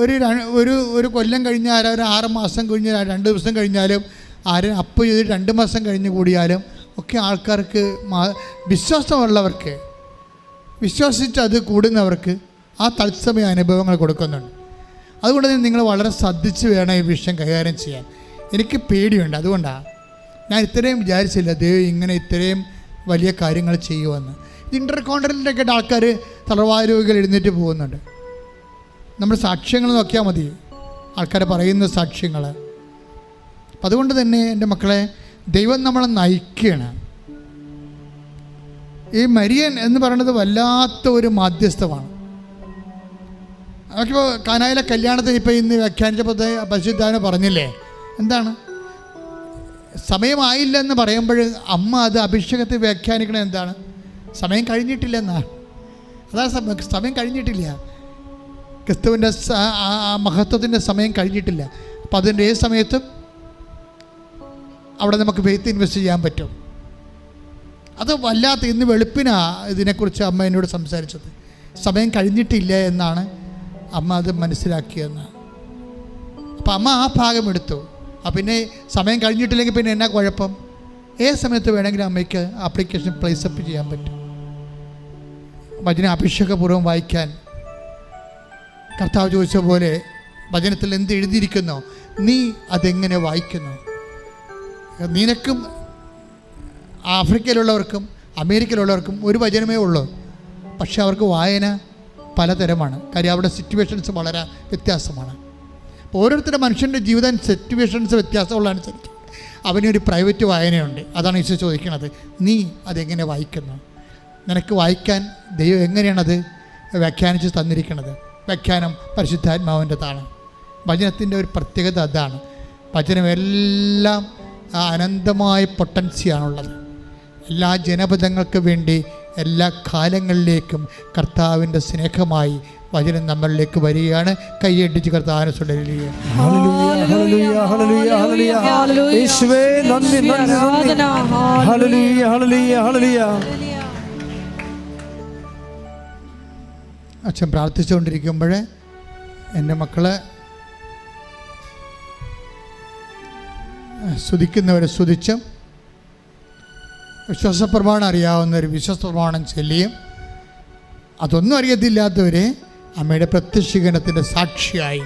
ഒരു കൊല്ലം കഴിഞ്ഞാൽ ഒരു 6 മാസം കഴിഞ്ഞ് 2 ദിവസം കഴിഞ്ഞാലും അപ്പോൾ ഇത് 2 മാസം കഴിഞ്ഞ് കൂടിയാലും ഒക്കെ ആൾക്കാർക്ക് വിശ്വാസമുള്ളവർക്ക് വിശ്വസിച്ച് അത് കൂടുന്നവർക്ക് ആ തത്സമയ അനുഭവങ്ങൾ കൊടുക്കുന്നുണ്ട്. അതുകൊണ്ട് തന്നെ നിങ്ങൾ വളരെ ശ്രദ്ധിച്ച് വേണം ഈ വിഷയം കൈകാര്യം ചെയ്യാൻ. എനിക്ക് പേടിയുണ്ട്, അതുകൊണ്ടാണ് ഞാൻ ഇത്രയും വിചാരിച്ചില്ല ദൈവം ഇങ്ങനെ ഇത്രയും വലിയ കാര്യങ്ങൾ ചെയ്യുമെന്ന്. ഇൻ്റർകോണ്ടിനെൻ്റൊക്കെ ആൾക്കാർ തളർവായ രോഗികൾ എഴുന്നേറ്റ് പോകുന്നുണ്ട്. നമ്മൾ സാക്ഷ്യങ്ങൾ നോക്കിയാൽ മതി, ആൾക്കാർ പറയുന്ന സാക്ഷ്യങ്ങൾ. അപ്പം അതുകൊണ്ട് തന്നെ എൻ്റെ മക്കളെ, ദൈവം നമ്മളെ നയിക്കുകയാണ്. ഈ മരിയൻ എന്ന് പറയുന്നത് വല്ലാത്ത ഒരു മാധ്യസ്ഥമാണ്. നമുക്കിപ്പോൾ കാനായിലെ കല്യാണത്തിന് ഇപ്പോൾ ഇന്ന് വ്യാഖ്യാനിച്ചപ്പോൾ പരിശുദ്ധാന പറഞ്ഞില്ലേ, എന്താണ് സമയമായില്ല എന്ന് പറയുമ്പോൾ അമ്മ അത് അഭിഷേകത്തെ വ്യാഖ്യാനിക്കണത് എന്താണ്, സമയം കഴിഞ്ഞിട്ടില്ല എന്നാണ്. അതാണ് സമയം കഴിഞ്ഞിട്ടില്ല, ക്രിസ്തുവിൻ്റെ മഹത്വത്തിൻ്റെ സമയം കഴിഞ്ഞിട്ടില്ല. അപ്പം അതിൻ്റെ ഏത് സമയത്തും അവിടെ നമുക്ക് ഫെയ്ത്ത് ഇൻവെസ്റ്റ് ചെയ്യാൻ പറ്റും. അത് വല്ലാത്ത ഇന്ന് വെളുപ്പിനാണ് ഇതിനെക്കുറിച്ച് അമ്മ എന്നോട് സംസാരിച്ചത്. സമയം കഴിഞ്ഞിട്ടില്ല എന്നാണ് അമ്മ അത് മനസ്സിലാക്കിയെന്ന്. അപ്പം അമ്മ ആ ഭാഗം എടുത്തു. പിന്നെ സമയം കഴിഞ്ഞിട്ടില്ലെങ്കിൽ പിന്നെ എന്നാ കുഴപ്പം, ഏത് സമയത്ത് വേണമെങ്കിലും അമ്മയ്ക്ക് ആപ്ലിക്കേഷൻ പ്ലേസപ്പ് ചെയ്യാൻ പറ്റും. വചന അഭിഷേകപൂർവ്വം വായിക്കാൻ കർത്താവ് ചോദിച്ച പോലെ വചനത്തിൽ എന്ത് എഴുതിയിരിക്കുന്നോ നീ അതെങ്ങനെ വായിക്കുന്നു. നിനക്കും ആഫ്രിക്കയിലുള്ളവർക്കും അമേരിക്കയിലുള്ളവർക്കും ഒരു വചനമേ ഉള്ളൂ, പക്ഷെ അവർക്ക് വായന പലതരമാണ്. കാര്യം അവിടെ സിറ്റുവേഷൻസ് വളരെ വ്യത്യാസമാണ്. അപ്പോൾ ഓരോരുത്തരുടെ മനുഷ്യൻ്റെ ജീവിതം സിറ്റുവേഷൻസ് വ്യത്യാസമുള്ളതനുസരിച്ച് അവനൊരു പ്രൈവറ്റ് വായനയുണ്ട്. അതാണ് ഈശോ ചോദിക്കുന്നത്, നീ അതെങ്ങനെ വായിക്കുന്നു. നിനക്ക് വായിക്കാൻ ദൈവം എങ്ങനെയാണത് വ്യാഖ്യാനിച്ച് തന്നിരിക്കുന്നത്. വ്യാഖ്യാനം പരിശുദ്ധാത്മാവിൻ്റെതാണ്. വചനത്തിൻ്റെ ഒരു പ്രത്യേകത അതാണ്. വചനമെല്ലാം അനന്തമായ പൊട്ടൻസിയാണുള്ളത്. എല്ലാ ജനപദങ്ങൾക്ക് വേണ്ടി എല്ലാ കാലങ്ങളിലേക്കും കർത്താവിൻ്റെ സ്നേഹമായി വചനം നമ്മളിലേക്ക് വരികയാണ്. കൈയടിച്ച് കർത്താവിനെ തുടരുക. അച്ഛൻ പ്രാർത്ഥിച്ചുകൊണ്ടിരിക്കുമ്പോൾ എൻ്റെ മക്കളെ സ്തുതിക്കുന്നവരെ സ്തുതിച്ചും വിശ്വാസപ്രമാണം അറിയാവുന്നവർ വിശ്വാസപ്രമാണം ചൊല്ലിയും അതൊന്നും അറിയത്തില്ലാത്തവരെ അമ്മയുടെ പ്രത്യക്ഷീകരണത്തിൻ്റെ സാക്ഷിയായി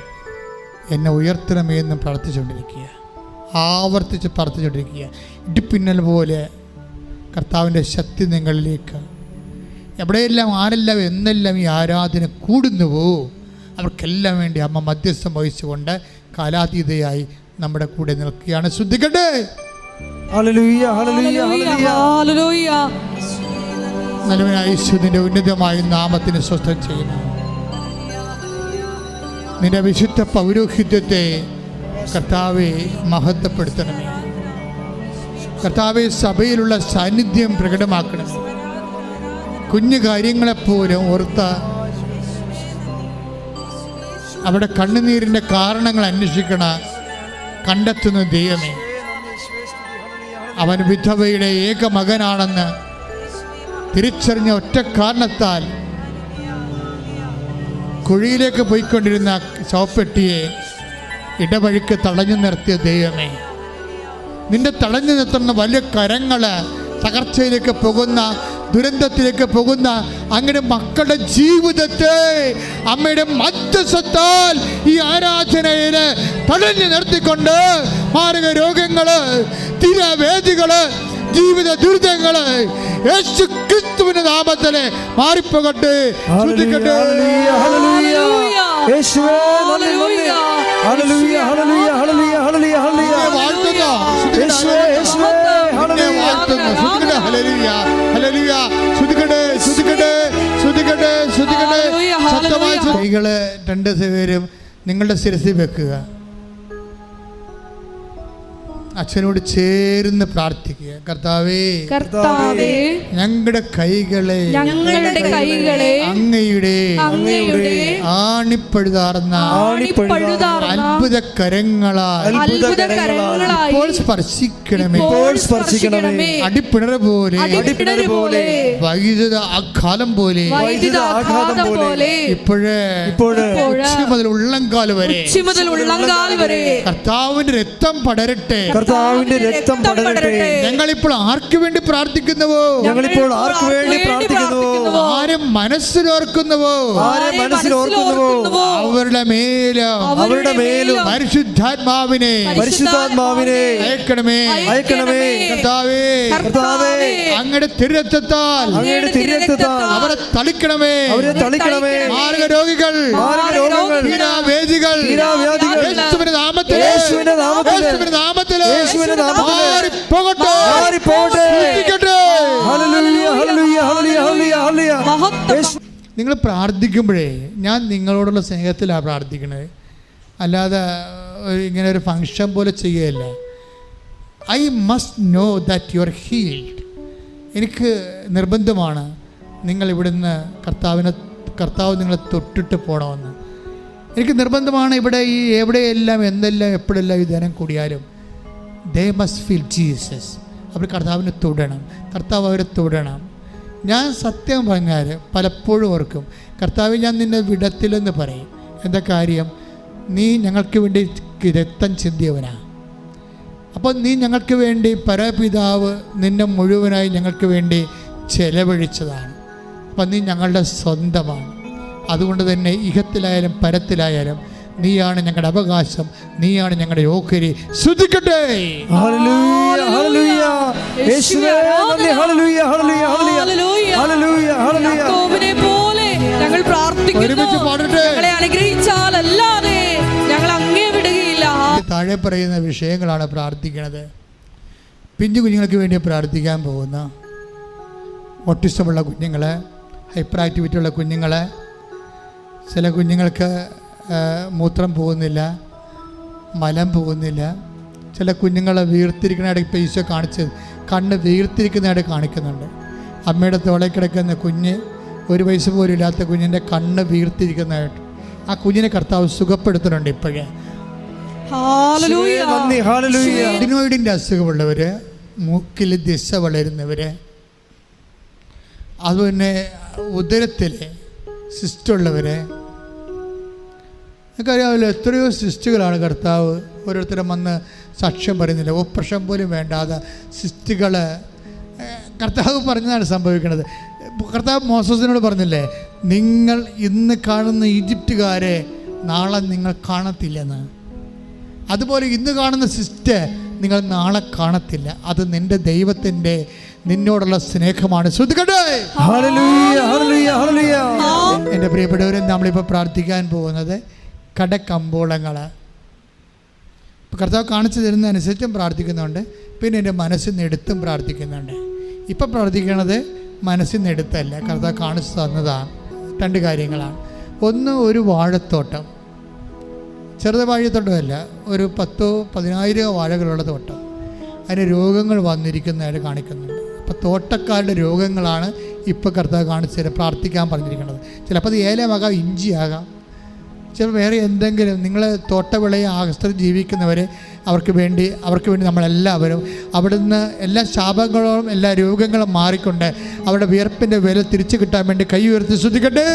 എന്നെ ഉയർത്തണമേ എന്നും പ്രാർത്ഥിച്ചുകൊണ്ടിരിക്കുക, ആവർത്തിച്ച് പ്രാർത്ഥിച്ചുകൊണ്ടിരിക്കുക. ഇടിപ്പിന്നൽ പോലെ കർത്താവിൻ്റെ ശക്തി നിങ്ങളിലേക്ക് എവിടെയെല്ലാം ആരെല്ലാം എന്നെല്ലാം ഈ ആരാധന കൂടുന്നുവോ അവർക്കെല്ലാം വേണ്ടി അമ്മ മധ്യസ്ഥം വഹിച്ചുകൊണ്ട് കാലാതീതയായി നമ്മുടെ കൂടെ നിൽക്കുകയാണ്. ശ്രദ്ധിക്കട്ടെ. നല്ലവനായ യേശുവിന്റെ ഉന്നതമായ നാമത്തിന് സ്വസ്ഥം ചെയ്യുന്നു. നിന്റെ വിശുദ്ധ പൗരോഹിത്യത്തെ കർത്താവെ മഹത്വപ്പെടുത്തണമേ. കർത്താവെ സഭയിലുള്ള സാന്നിധ്യം പ്രകടമാക്കണം. കുഞ്ഞു കാര്യങ്ങളെപ്പോലും ഓർത്ത് അവിടെ കണ്ണുനീരിൻ്റെ കാരണങ്ങൾ കണ്ടെത്തുന്ന ദൈവമേ, അവൻ വിധവയുടെ ഏക മകനാണെന്ന് തിരിച്ചറിഞ്ഞ ഒറ്റ കാരണത്താൽ കുഴിയിലേക്ക് പോയിക്കൊണ്ടിരുന്ന ശവപ്പെട്ടിയെ ഇടവഴിക്ക് തടഞ്ഞു നിർത്തിയ ദൈവമേ, നിന്റെ തടഞ്ഞു നിർത്തുന്ന വലിയ കരങ്ങൾ തകർച്ചയിലേക്ക് പോകുന്ന, ദുരന്തത്തിലേക്ക് പോകുന്ന അങ്ങനെ മക്കളുടെ ജീവിതത്തെ അമ്മയുടെ മധ്യസ്ഥത്താൽ ഈ ആരാധനയിൽ തടഞ്ഞു നിർത്തിക്കൊണ്ട് മാരക രോഗങ്ങള്, തിരവേദികള്, ജീവിത ദുരിതങ്ങള് യേശു ക്രിസ്തുവിന്റെ നാമത്തിൽ മാറിപ്പോകട്ടെ. ശ്രദ്ധിക്കട്ടെ. കൈകള് രണ്ട് പേരും നിങ്ങളുടെ ശിരസിൽ വെക്കുക. അച്ഛനോട് ചേർന്ന് പ്രാർത്ഥിക്കുക. കർത്താവേ, ഞങ്ങളുടെ കൈകളെ അങ്ങയുടെ ആണിപ്പഴുതാർന്ന അത്ഭുത കരങ്ങളാൽ ഇപ്പോൾ സ്പർശിക്കണമേ. അടിപ്പിണർ പോലെ, വൈദ്യുത ആഘാതം പോലെ ഇപ്പോഴേ ഉച്ച മുതൽ ഉള്ളംകാൽ വരെ കർത്താവിന്റെ രക്തം പടരട്ടെ. ഞങ്ങളിപ്പോൾ ആർക്ക് വേണ്ടി പ്രാർത്ഥിക്കുന്നുവോ, ആരെ മനസ്സിലോർക്കുന്നുവോ അവരുടെ മേലും പരിശുദ്ധാത്മാവിനെ അയക്കണമേ. കർത്താവേ, അങ്ങയുടെ തിരുരക്തത്താൽ അവരെ തളിക്കണമേ. മാർഗരോഗികൾ, യേശുവിന്റെ നാമത്തിൽ നിങ്ങൾ പ്രാർത്ഥിക്കുമ്പോഴേ ഞാൻ നിങ്ങളോടുള്ള സ്നേഹത്തിലാണ് പ്രാർത്ഥിക്കുന്നത്, അല്ലാതെ ഇങ്ങനെ ഒരു ഫങ്ഷൻ പോലെ ചെയ്യുകയല്ല. I must know that you are healed. എനിക്ക് നിർബന്ധമാണ് നിങ്ങൾ ഇവിടുന്ന് കർത്താവ് നിങ്ങളെ തൊട്ടിട്ട് പോകണമെന്ന്. എനിക്ക് നിർബന്ധമാണ്. ഇവിടെ ഈ എവിടെയെല്ലാം എന്തെല്ലാം എപ്പോഴെല്ലാം ഈ ധനം കൂടിയാലും they must feel Jesus. അവർ കർത്താവിനെ തൊടണം, കർത്താവ് അവരെ തൊടണം. ഞാൻ സത്യം പറഞ്ഞാൽ പലപ്പോഴും ഓർക്കും, കർത്താവ് ഞാൻ നിന്നെ വിടത്തില്ലെന്ന് പറയും. എന്താ കാര്യം? നീ ഞങ്ങൾക്ക് വേണ്ടി രക്തം ചിന്തിയവനാ. അപ്പോൾ നീ ഞങ്ങൾക്ക് വേണ്ടി, പരപിതാവ് നിന്നെ മുഴുവനായി ഞങ്ങൾക്ക് വേണ്ടി ചെലവഴിച്ചതാണ്. അപ്പം നീ ഞങ്ങളുടെ സ്വന്തമാണ്. അതുകൊണ്ട് തന്നെ ഇഹത്തിലായാലും പരത്തിലായാലും നീയാണ് ഞങ്ങളുടെ അവകാശം, നീയാണ് ഞങ്ങളുടെ ഓഹരി. ശ്രദ്ധിക്കട്ടെ. താഴെ പറയുന്ന വിഷയങ്ങളാണ് പ്രാർത്ഥിക്കുന്നത്. പിഞ്ചു കുഞ്ഞുങ്ങൾക്ക് വേണ്ടി പ്രാർത്ഥിക്കാൻ പോകുന്ന ഓട്ടിസമുള്ള കുഞ്ഞുങ്ങളെ, ഹൈപ്പർ ആക്ടിവിറ്റി ഉള്ള കുഞ്ഞുങ്ങളെ, ചില കുഞ്ഞുങ്ങൾക്ക് മൂത്രം പോകുന്നില്ല, മലം പോകുന്നില്ല, ചില കുഞ്ഞുങ്ങളെ വീർത്തിരിക്കുന്നതായിട്ട് ഇപ്പോൾ ഈശോ കാണിച്ചത്, കണ്ണ് വീർത്തിരിക്കുന്നതായിട്ട് കാണിക്കുന്നുണ്ട്. അമ്മയുടെ തോളയിൽ കിടക്കുന്ന കുഞ്ഞ്, 1 വയസ്സ് പോലും ഇല്ലാത്ത കുഞ്ഞിൻ്റെ കണ്ണ് വീർത്തിരിക്കുന്നതായിട്ട് ആ കുഞ്ഞിനെ കർത്താവ് സുഖപ്പെടുത്തുന്നുണ്ട് ഇപ്പോഴേ. അഡിനോയിഡിൻ്റെ അസുഖമുള്ളവർ, മൂക്കിൽ ദിശ വളരുന്നവർ, അതുപോലെ ഉദരത്തിൽ സിസ്റ്റുള്ളവർ, എനിക്കറിയാമല്ലോ എത്രയോ സിസ്റ്റുകളാണ് കർത്താവ് ഓരോരുത്തരും വന്ന് സാക്ഷ്യം പറയുന്നില്ല. ഓപ്പറേഷൻ പോലും വേണ്ടാതെ സിസ്റ്റുകൾ കർത്താവ് പറഞ്ഞതാണ് സംഭവിക്കുന്നത്. കർത്താവ് മോസസിനോട് പറഞ്ഞില്ലേ, നിങ്ങൾ ഇന്ന് കാണുന്ന ഈജിപ്തുകാരെ നാളെ നിങ്ങൾ കാണത്തില്ലെന്ന്. അതുപോലെ ഇന്ന് കാണുന്ന സിസ്റ്റ് നിങ്ങൾ നാളെ കാണത്തില്ല. അത് നിൻ്റെ ദൈവത്തിൻ്റെ നിന്നോടുള്ള സ്നേഹമാണ്. ശ്രദ്ധിക്കട്ടെ. എൻ്റെ പ്രിയപ്പെട്ടവരെ, നമ്മളിപ്പോൾ പ്രാർത്ഥിക്കാൻ പോകുന്നത് കടക്കമ്പോളങ്ങൾ. ഇപ്പോൾ കർത്താവ് കാണിച്ചു തരുന്നതനുസരിച്ചും പ്രാർത്ഥിക്കുന്നുണ്ട്, പിന്നെ എൻ്റെ മനസ്സിൽ നിന്ന് എടുത്തും പ്രാർത്ഥിക്കുന്നുണ്ട്. ഇപ്പം പ്രാർത്ഥിക്കണത് മനസ്സിൽ നിന്ന് എടുത്തല്ല, കർത്താവ് കാണിച്ചു തന്നതാണ്. 2 കാര്യങ്ങളാണ്. ഒന്ന്, ഒരു വാഴത്തോട്ടം. ചെറുത് വാഴത്തോട്ടമല്ല, ഒരു 10-10,000 വാഴകളുള്ള തോട്ടം. അതിന് രോഗങ്ങൾ വന്നിരിക്കുന്നതായിട്ട് കാണിക്കുന്നുണ്ട്. അപ്പോൾ തോട്ടക്കാരുടെ രോഗങ്ങളാണ് ഇപ്പോൾ കർത്താവ് കാണിച്ചു തരാം, പ്രാർത്ഥിക്കാൻ പറഞ്ഞിരിക്കുന്നത്. ചിലപ്പോൾ അത് ഏലമാകാം, ഇഞ്ചിയാകാം, ചിലപ്പോൾ വേറെ എന്തെങ്കിലും. നിങ്ങൾ തോട്ടവിളയെ ആശ്രയിച്ച് ജീവിക്കുന്നവർ അവർക്ക് വേണ്ടി നമ്മളെല്ലാവരും അവിടുന്ന് എല്ലാ ശാപങ്ങളും എല്ലാ രോഗങ്ങളും മാറിക്കൊണ്ട് അവരുടെ വിയർപ്പിൻ്റെ വില തിരിച്ചു കിട്ടാൻ വേണ്ടി കൈ ഉയർത്തി ശ്രദ്ധിക്കട്ടെ.